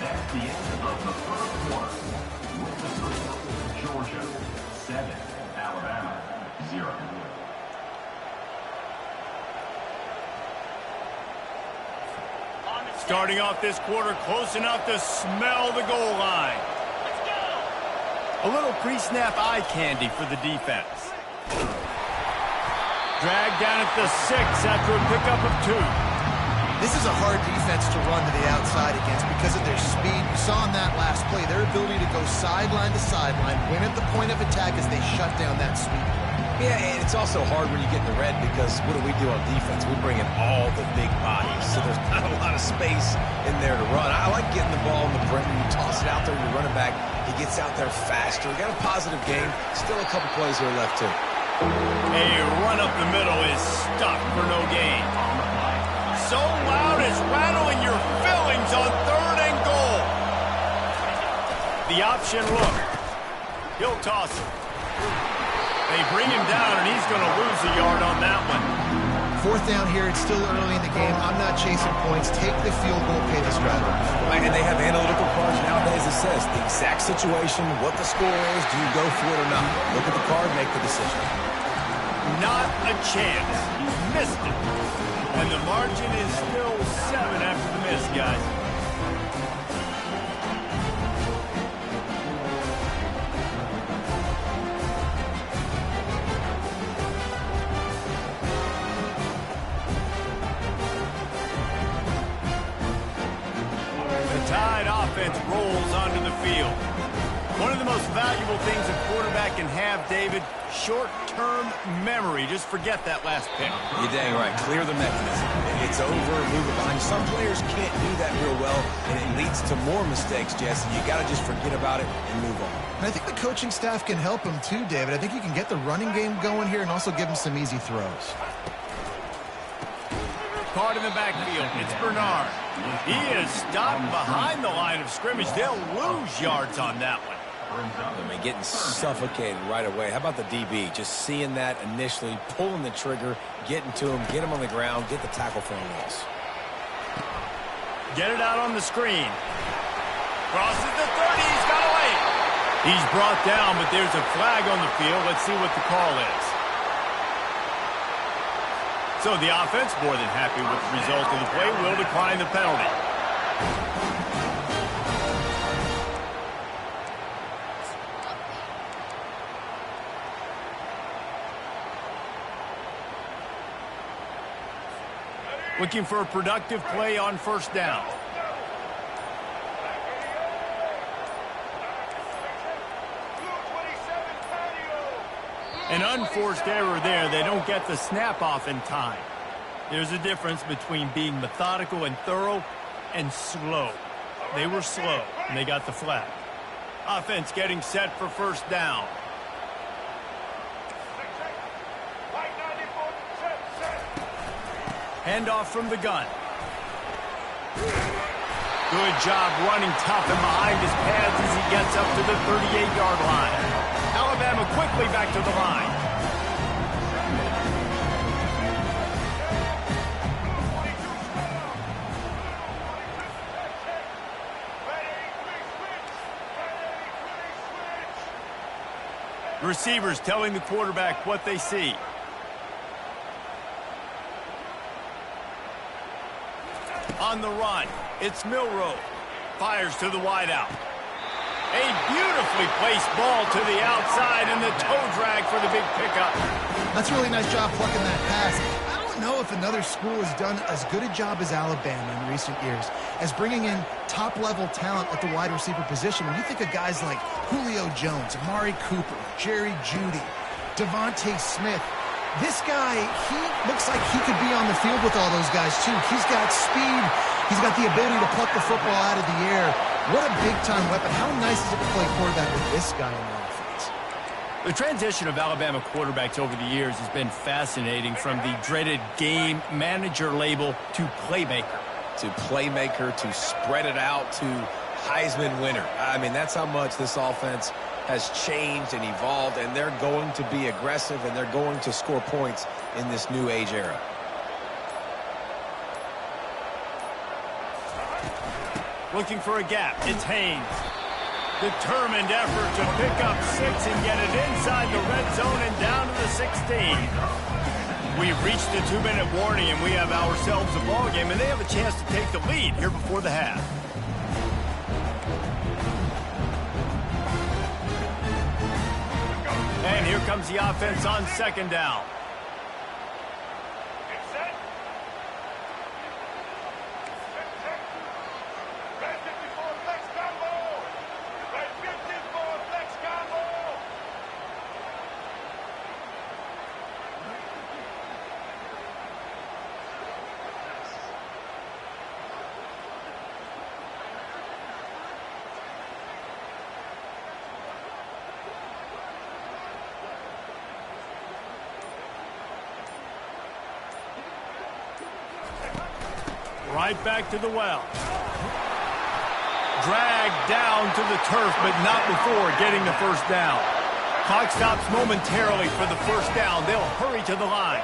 That's the end of the first quarter. With the score, Georgia 7, Alabama 0. Starting off this quarter close enough to smell the goal line. Let's go! A little pre-snap eye candy for the defense. Dragged down at the 6 after a pickup of 2. This is a hard defense to run to the outside against because of their speed. You saw in that last play their ability to go sideline to sideline, win at the point of attack as they shut down that sweep play. Yeah, and it's also hard when you get in the red because what do on defense? We bring in all the big bodies, so there's not a lot of space in there to run. I like getting the ball in the perimeter. You toss it out there, your running back, he gets out there faster. Got a positive game. Still a couple plays here left, too. A run up the middle is stuck for no gain. So loud it's rattling your fillings on 3rd and goal. The option look. He'll toss it. They bring him down, and he's going to lose a yard on that one. 4th down here. It's still early in the game. I'm not chasing points. Take the field goal, pay this driver. Right, and they have analytical cards nowadays that says the exact situation, what the score is, do you go for it or not? Look at the card, make the decision. Not a chance. Missed it. And the margin is still 7 after the miss, guys. Tide offense rolls onto the field. One of the most valuable things a quarterback can have, David, short-term memory. Just forget that last pick. You're dang right. Clear the mechanism. It's over, move it behind. Some players can't do that real well, and it leads to more mistakes, Jesse. You got to just forget about it and move on. And I think the coaching staff can help him too, David. I think you can get the running game going here and also give him some easy throws. Caught in the backfield. It's Bernard. He is stopped behind the line of scrimmage. They'll lose yards on that one. I mean, getting suffocated right away. How about the DB? Just seeing that initially, pulling the trigger, getting to him, get him on the ground, get the tackle for a loss. Get it out on the screen. Crosses the 30. He's got away. He's brought down, but there's a flag on the field. Let's see what the call is. So the offense, more than happy with the result of the play, will decline the penalty. Looking for a productive play on 1st down. An unforced error there. They don't get the snap off in time. There's a difference between being methodical and thorough and slow. They were slow, and they got the flag. Offense getting set for 1st down. Handoff from the gun. Good job running tough and behind his pads as he gets up to the 38-yard line. Alabama quickly back to the line. Receivers telling the quarterback what they see. On the run, it's Milroe. Fires to the wideout. A beautifully placed ball to the outside and the toe drag for the big pickup. That's a really nice job plucking that pass. I don't know if another school has done as good a job as Alabama in recent years as bringing in top-level talent at the wide receiver position. When you think of guys like Julio Jones, Amari Cooper, Jerry Jeudy, Devontae Smith, this guy, he looks like he could be on the field with all those guys, too. He's got speed. He's got the ability to pluck the football out of the air. What a big-time weapon. How nice is it to play quarterback with this guy in the offense? The transition of Alabama quarterbacks over the years has been fascinating, from the dreaded game manager label to playmaker. To spread it out to Heisman winner. I mean, that's how much this offense has changed and evolved, and they're going to be aggressive, and they're going to score points in this new age era. Looking for a gap. It's Haynes. Determined effort to pick up 6 and get it inside the red zone and down to the 16. We've reached the 2-minute warning, and we have ourselves a ball game, and they have a chance to take the lead here before the half. And here comes the offense on 2nd down. Right back to the well. Dragged down to the turf, but not before getting the 1st down. Clock stops momentarily for the 1st down. They'll hurry to the line.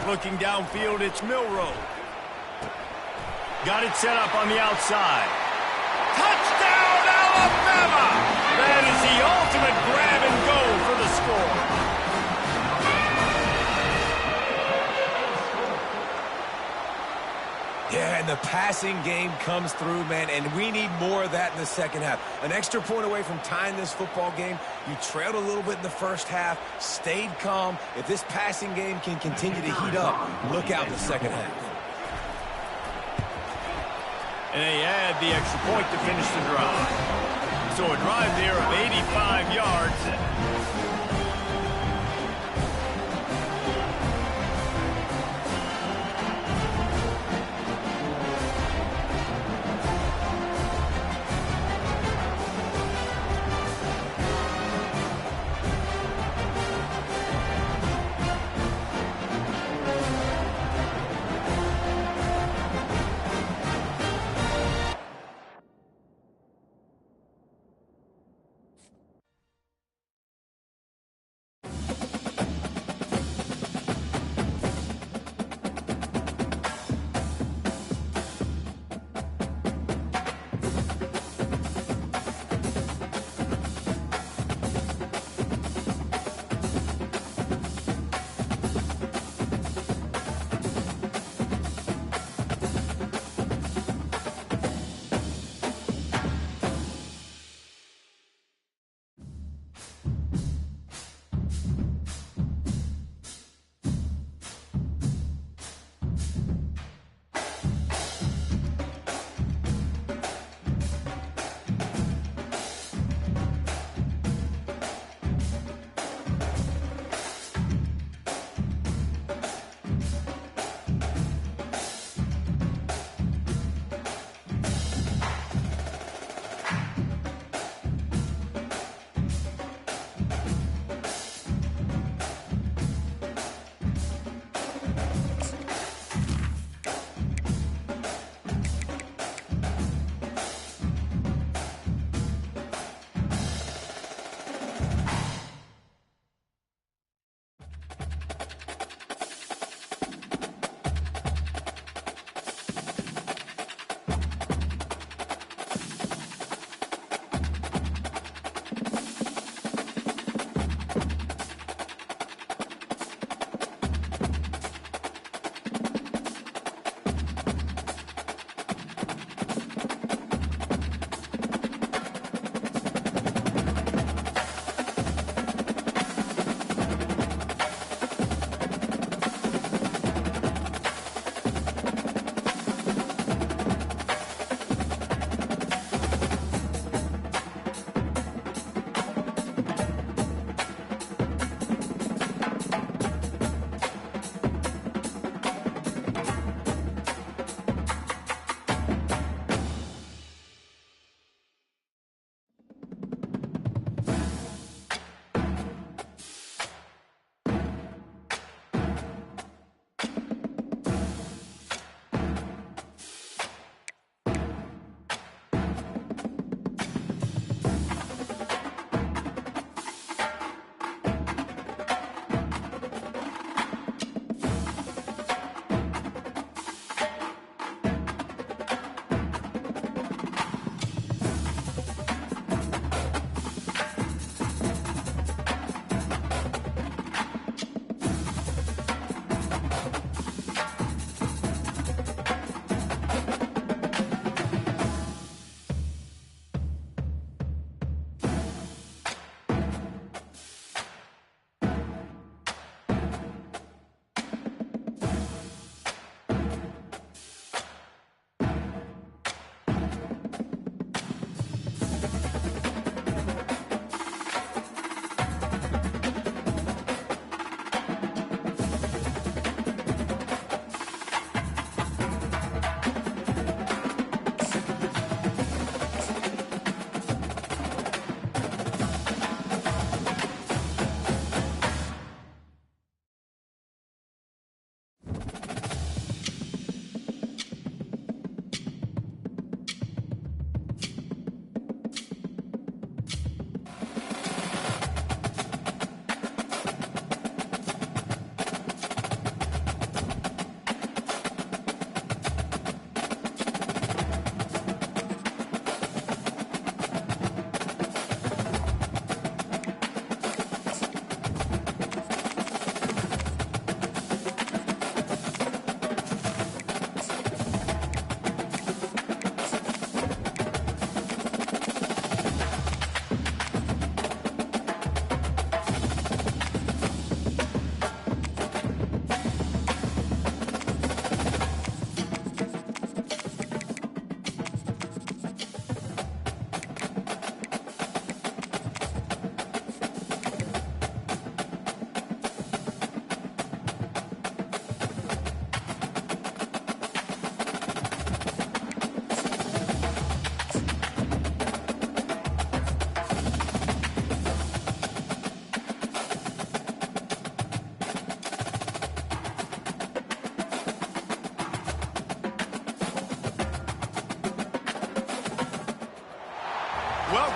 Looking downfield, it's Milrow. Got it set up on the outside. Touchdown, Alabama! That is the ultimate grab and go for the score. Yeah, and the passing game comes through, man, and we need more of that in the second half. An extra point away from tying this football game. You trailed a little bit in the first half, stayed calm. If this passing game can continue to heat up, look out in the second half. And they add the extra point to finish the drive. So a drive there of 85 yards.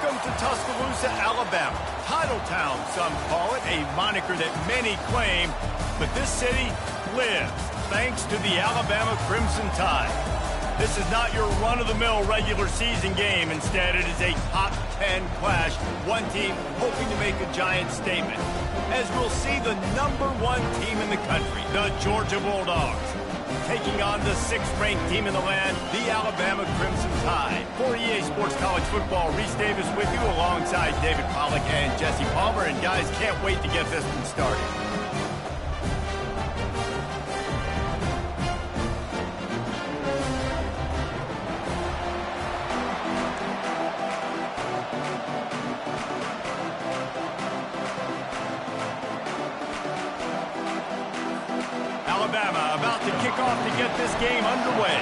Welcome to Tuscaloosa, Alabama. Titletown, some call it, a moniker that many claim. But this city lives thanks to the Alabama Crimson Tide. This is not your run-of-the-mill regular season game. Instead, it is a top 10 clash. One team hoping to make a giant statement. As we'll see the #1 team in the country, the Georgia Bulldogs, taking on the 6th-ranked team in the land, the Alabama Crimson Tide. For EA Sports College Football, Reese Davis with you alongside David Pollack and Jesse Palmer. And guys, can't wait to get this one started. Alabama about to kick off to get this game underway.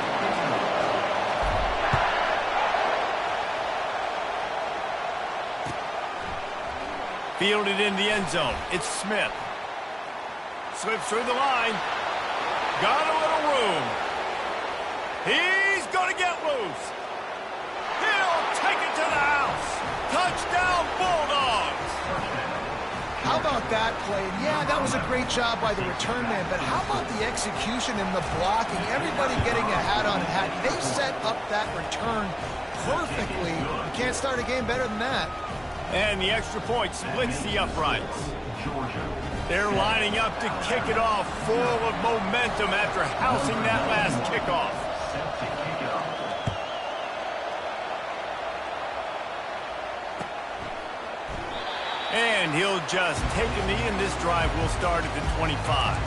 Fielded in the end zone. It's Smith. Slips through the line. Got a little room. He's going to get loose. He'll take it to the house. Touchdown, Bulldogs. How about that play? And yeah, that was a great job by the return man, but how about the execution and the blocking? Everybody getting a hat on a hat. They set up that return perfectly. You can't start a game better than that. And the extra point splits the uprights. They're lining up to kick it off, full of momentum after housing that last kickoff. And he'll just take a knee, and this drive will start at the 25.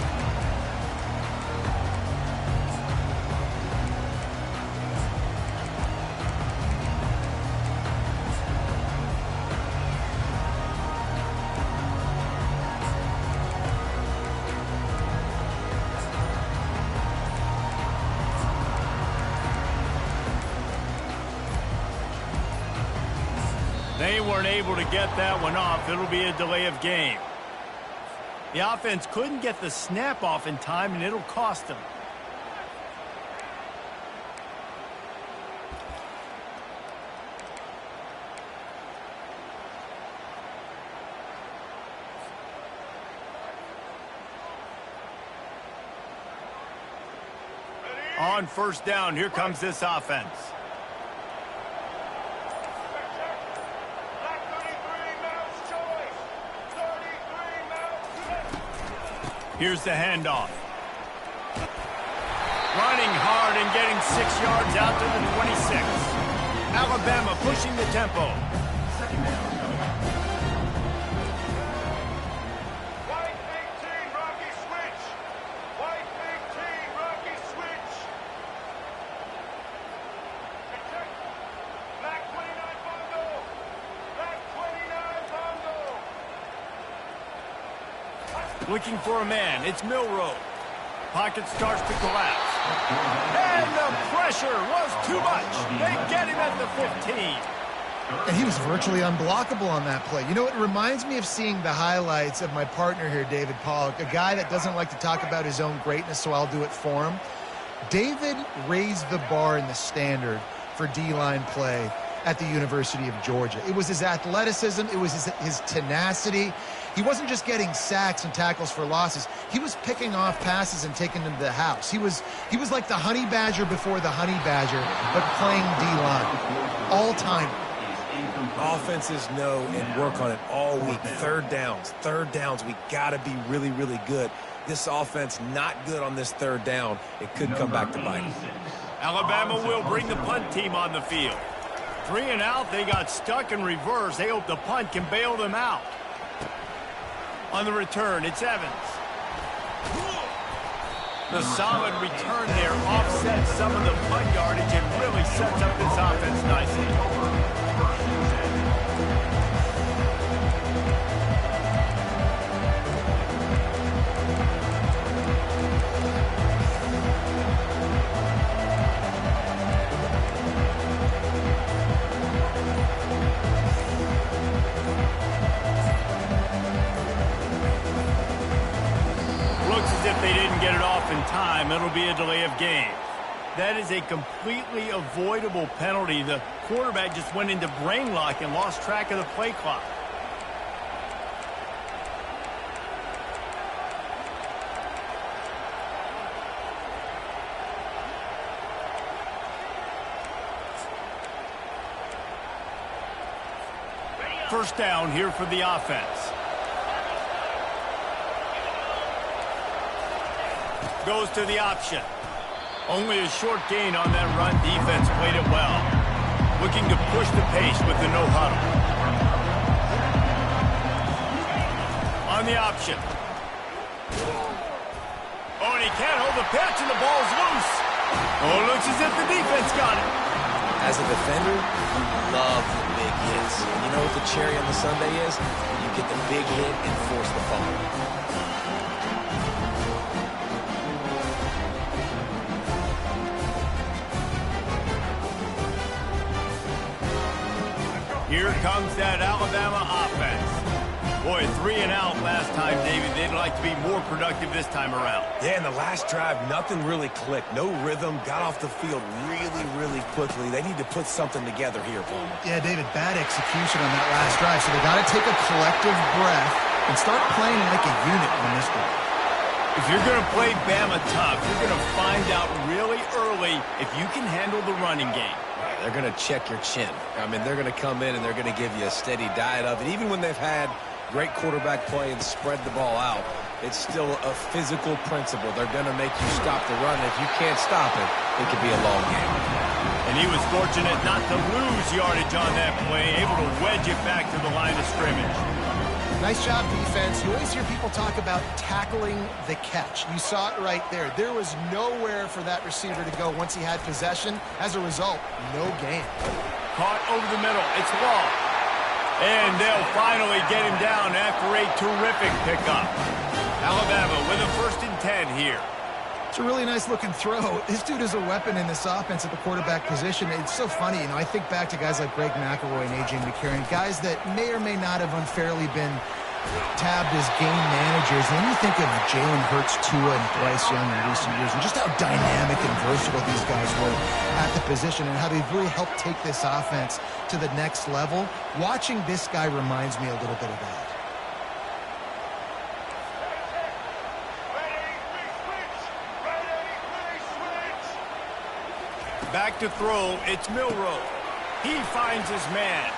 They weren't able to get that one off. It'll be a delay of game. The offense couldn't get the snap off in time, and it'll cost them. On first down, here comes this offense. Here's the handoff. Running hard and getting 6 yards out to the 26. Alabama pushing the tempo. White 18, Rocky switch. White 18, Rocky switch. Black 29 Bongo. Black 29 Bongo. Looking for a man. It's Milroe. Pocket starts to collapse. And the pressure was too much. They get him at the 15. And he was virtually unblockable on that play. You know, it reminds me of seeing the highlights of my partner here, David Pollack, a guy that doesn't like to talk about his own greatness, so I'll do it for him. David raised the bar in the standard for D-line play at the University of Georgia. It was his athleticism. It was his tenacity. He wasn't just getting sacks and tackles for losses. He was picking off passes and taking them to the house. He was like the honey badger before the honey badger, but playing D-line. All time. Offenses know and work on it all week. Third downs. We got to be really, really good. This offense not good on this third down. It could come back to bite. Alabama will bring the punt team on the field. 3 and out, they got stuck in reverse. They hope the punt can bail them out. On the return, it's Evans. The solid return there offsets some of the punt yardage and really sets up this offense nicely. Looks as if they didn't get it off in time. It'll be a delay of game. That is a completely avoidable penalty. The quarterback just went into brain lock and lost track of the play clock. First down here for the offense. Goes to the option. Only a short gain on that run. Defense played it well. Looking to push the pace with the no huddle. On the option. Oh, and he can't hold the pitch, and the ball's loose. Oh, it looks as if the defense got it. As a defender, you love the big hits. And you know what the cherry on the sundae is? You get the big hit and force the fumble. Here comes that Alabama offense. Boy, 3 and out last time, David. They'd like to be more productive this time around. Yeah, in the last drive, nothing really clicked. No rhythm, got off the field really quickly. They need to put something together here, Palmer. Yeah, David, bad execution on that last drive. So they got to take a collective breath and start playing like a unit on this one. If you're going to play Bama tough, you're going to find out really early if you can handle the running game. They're going to check your chin. I mean, they're going to come in and they're going to give you a steady diet of it. Even when they've had great quarterback play and spread the ball out, it's still a physical principle. They're going to make you stop the run. If you can't stop it, it could be a long game. And he was fortunate not to lose yardage on that play, able to wedge it back to the line of scrimmage. Nice job, defense. You always hear people talk about tackling the catch. You saw it right there. There was nowhere for that receiver to go once he had possession. As a result, no gain. Caught over the middle. It's long. And they'll finally get him down after a terrific pickup. Alabama with a 1st and 10 here. It's a really nice-looking throw. This dude is a weapon in this offense at the quarterback position. It's so funny, I think back to guys like Greg McElroy and A.J. McCarron, guys that may or may not have unfairly been tabbed as game managers. And then you think of Jalen Hurts, Tua, and Bryce Young in recent years, and just how dynamic and versatile these guys were at the position and how they've really helped take this offense to the next level. Watching this guy reminds me a little bit of that. Back to throw, it's Milroe. He finds his man.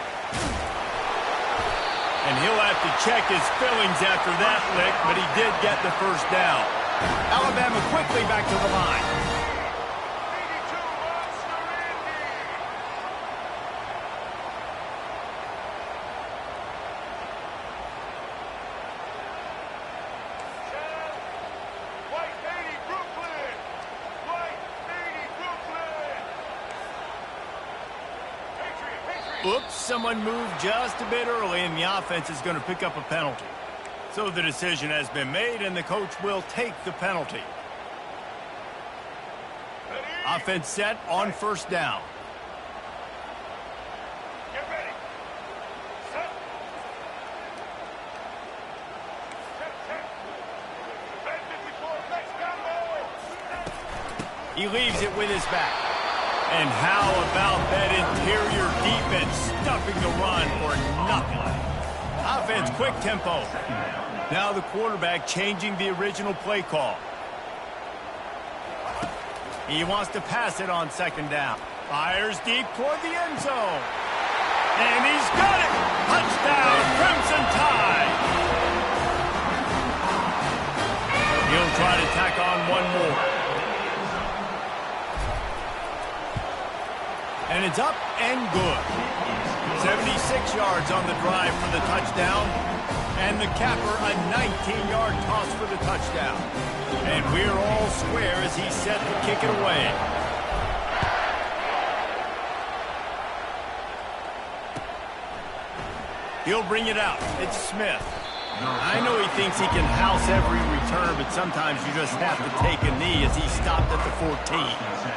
And he'll have to check his fillings after that lick, but he did get the first down. Alabama quickly back to the line. Oops, someone moved just a bit early, and the offense is going to pick up a penalty. So the decision has been made, and the coach will take the penalty. Offense set on 1st down. Get ready. Set. Check. Red 54, next down low. He leaves it with his back. And how about that interior defense stuffing the run for nothing? Offense, quick tempo. Now the quarterback changing the original play call. He wants to pass it on 2nd down. Fires deep toward the end zone. And he's got it! Touchdown, Crimson Tide! He'll try to tack on one more. And it's up and good. 76 yards on the drive for the touchdown. And the capper, a 19-yard toss for the touchdown. And we're all square as he's set to kick it away. He'll bring it out. It's Smith. I know he thinks he can house every return, but sometimes you just have to take a knee as he stopped at the 14.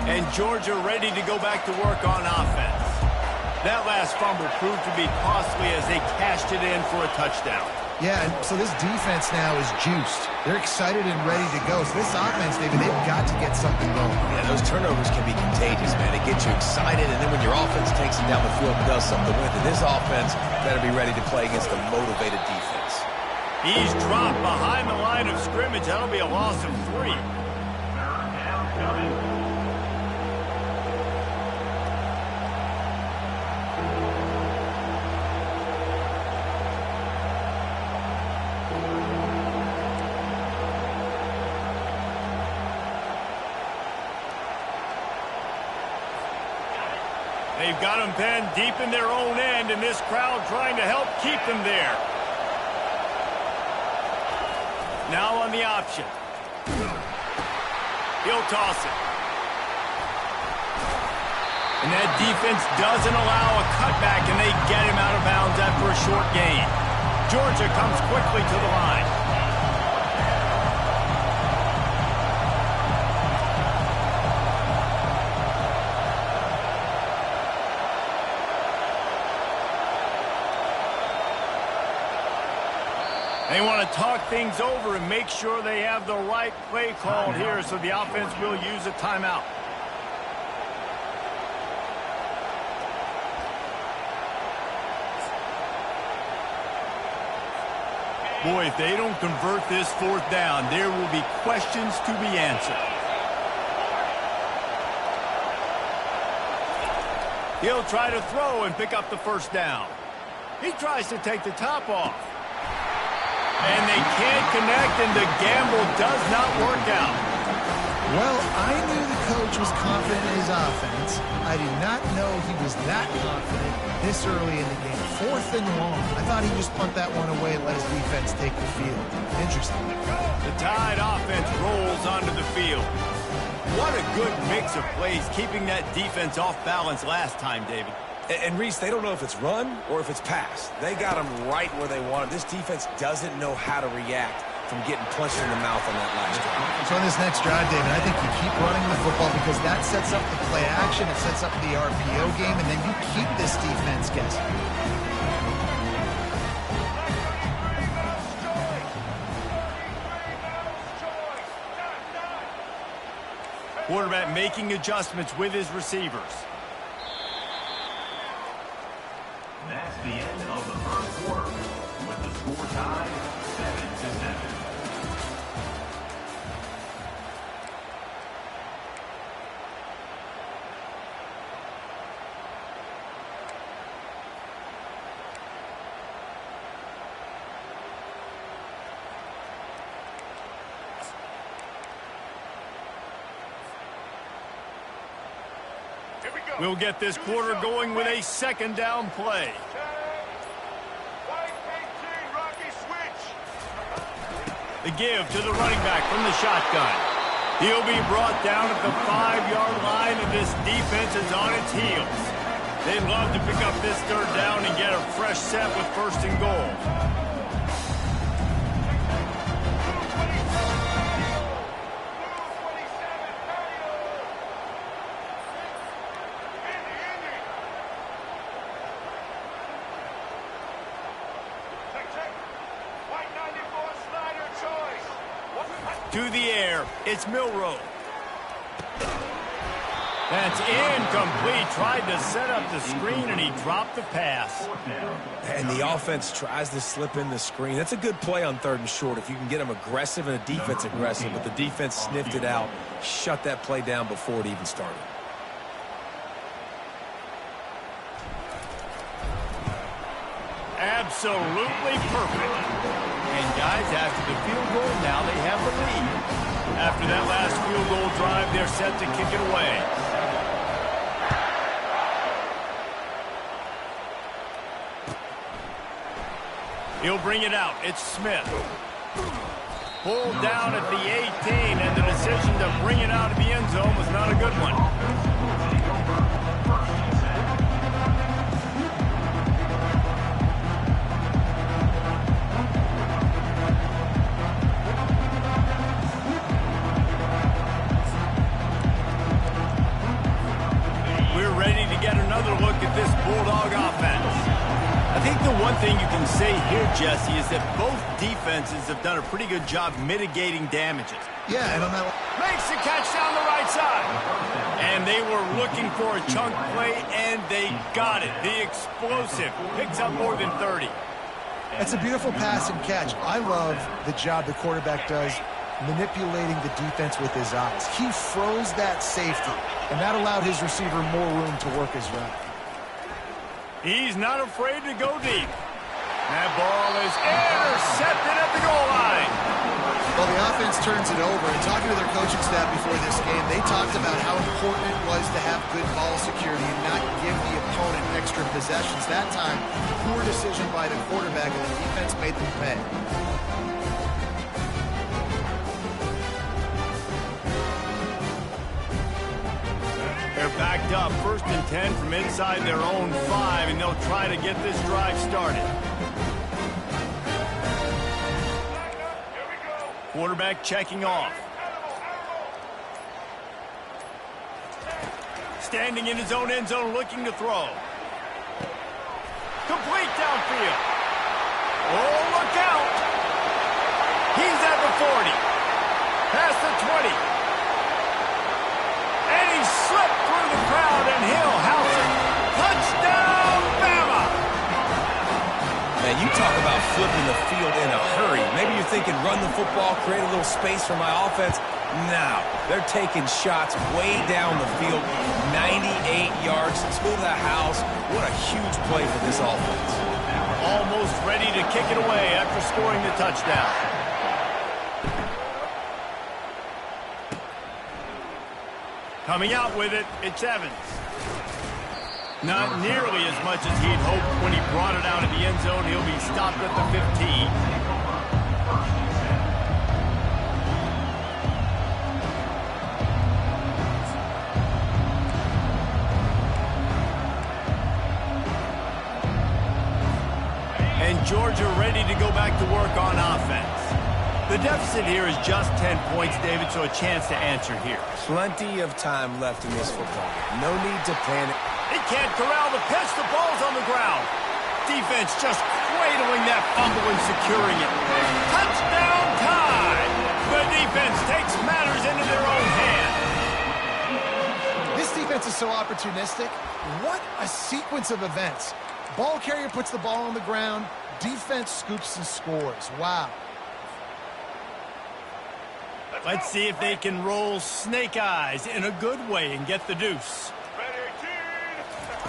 And Georgia ready to go back to work on offense. That last fumble proved to be costly as they cashed it in for a touchdown. Yeah, and so this defense now is juiced. They're excited and ready to go. So this offense, David, they've got to get something going. Yeah, those turnovers can be contagious, man. It gets you excited, and then when your offense takes it down the field and does something with it, this offense better be ready to play against a motivated defense. He's dropped behind the line of scrimmage. That'll be a loss of 3. Third down coming. They've got them pinned deep in their own end, and this crowd trying to help keep them there. Now on the option. He'll toss it. And that defense doesn't allow a cutback, and they get him out of bounds after a short gain. Georgia comes quickly to the line. They want to talk things over and make sure they have the right play called here, so the offense will use a timeout. Boy, if they don't convert this 4th down, there will be questions to be answered. He'll try to throw and pick up the 1st down. He tries to take the top off. And they can't connect, and the gamble does not work out. Well, I knew the coach was confident in his offense. I did not know he was that confident this early in the game. 4th and long. I thought he'd just punt that one away and let his defense take the field. Interesting. The Tide offense rolls onto the field. What a good mix of plays, keeping that defense off balance last time, David. And Reese, they don't know if it's run or if it's pass. They got them right where they want them. This defense doesn't know how to react from getting punched in the mouth on that last drive. So on this next drive, David, I think you keep running the football because that sets up the play action, it sets up the RPO game, and then you keep this defense guessing. Quarterback making adjustments with his receivers. That's the end of the first quarter, with the score tied 7-7. We'll get this quarter going with a 2nd down play. The give to the running back from the shotgun. He'll be brought down at the 5-yard line, and this defense is on its heels. They'd love to pick up this 3rd down and get a fresh set with 1st and goal. To the air, it's Milroe. That's incomplete. Tried to set up the screen, and he dropped the pass. And the offense tries to slip in the screen. That's a good play on 3rd and short if you can get them aggressive and a defense aggressive, but the defense sniffed it out, shut that play down before it even started. Absolutely perfect. And guys, after the field goal, now they have the lead. After that last field goal drive, they're set to kick it away. He'll bring it out. It's Smith. Pulled down at the 18, and the decision to bring it out of the end zone was not a good one. We're ready to get another another look at this Bulldog offense. I think the one thing you can say here, Jesse, is that both defenses have done a pretty good job mitigating damages. Yeah, and on that Makes the catch down the right side. And they were looking for a chunk play, and they got it. The explosive picks up more than 30. It's a beautiful pass and catch. I love the job the quarterback does manipulating the defense with his eyes. He froze that safety, and that allowed his receiver more room to work his route. He's not afraid to go deep. That ball is intercepted at the goal line. Well, the offense turns it over, and talking to their coaching staff before this game, they talked about how important it was to have good ball security and not give the opponent extra possessions. That time, poor decision by the quarterback, and the defense made them pay. They're backed up, 1st and 10 from inside their own 5, and they'll try to get this drive started. Quarterback checking off. Standing in his own end zone, looking to throw. Complete downfield. Oh, look out. He's at the 40. Past the 20. And he slipped through the crowd, and he'll house it. Touchdown, Bama! Man, you talk about flipping the field in a hurry. Maybe you're thinking run the football, create a little space for my offense. No, they're taking shots way down the field, 98 yards to the house. What a huge play for this offense. Almost ready to kick it away after scoring the touchdown. Coming out with it, it's Evans. Not nearly as much as he'd hoped when he brought it out of the end zone. He'll be stopped at the 15. And Georgia ready to go back to work on offense. The deficit here is just 10 points, David, so a chance to answer here. Plenty of time left in this football game. No need to panic. He can't corral the pitch. The ball's on the ground. Defense just cradling that fumble and securing it. Touchdown tie! The defense takes matters into their own hands. This defense is so opportunistic. What a sequence of events. Ball carrier puts the ball on the ground. Defense scoops and scores. Wow. Let's see if they can roll snake eyes in a good way and get the deuce.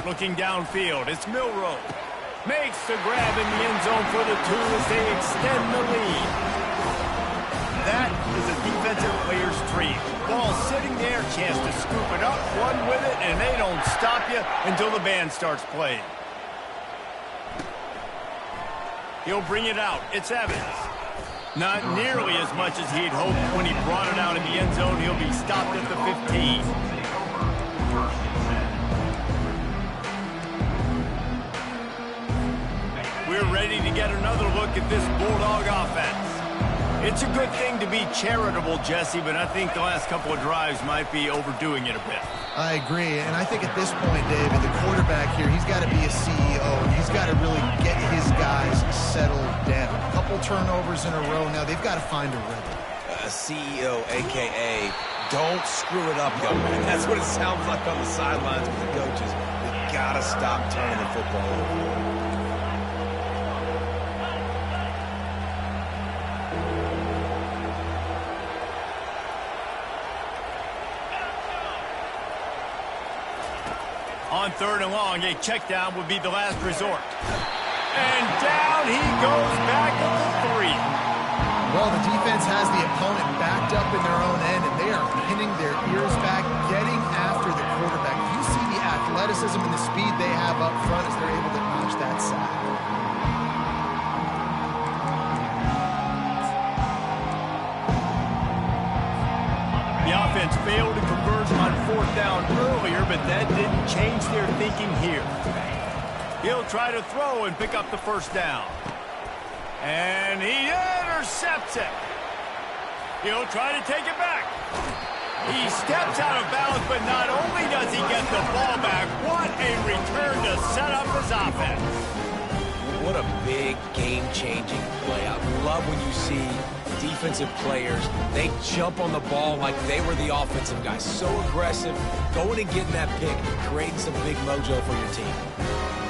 Looking downfield, it's Milrow. Makes the grab in the end zone for the 2 as they extend the lead. That is a defensive player's dream. Ball sitting there, chance to scoop it up, run with it, and they don't stop you until the band starts playing. He'll bring it out. It's Evans. Not nearly as much as he'd hoped when he brought it out in the end zone. He'll be stopped at the 15. We're ready to get another look at this Bulldog offense. It's a good thing to be charitable, Jesse, but I think the last couple of drives might be overdoing it a bit. I agree, and I think at this point, David, the quarterback here, he's got to be a CEO, and he's got to really get his guys settled down. A couple turnovers in a row now. They've got to find a rhythm. A CEO, a.k.a. don't screw it up, young man. That's what it sounds like on the sidelines with the coaches. We got to stop turning the football over. On 3rd and long, a check down would be the last resort. And down he goes back at the 3. Well, the defense has the opponent backed up in their own end, and they are pinning their ears back, getting after the quarterback. You see the athleticism and the speed they have up front as they're able to notch that sack. The offense failed to convert on 4th down earlier, but that didn't change their thinking here. He'll try to throw and pick up the 1st down. And he intercepts it. He'll try to take it back. He steps out of bounds, but not only does he get get the ball back. What a return to set up his offense. What a big game-changing play. I love when you see defensive players, they jump on the ball like they were the offensive guys. So aggressive, going and getting that pick, creating some big mojo for your team.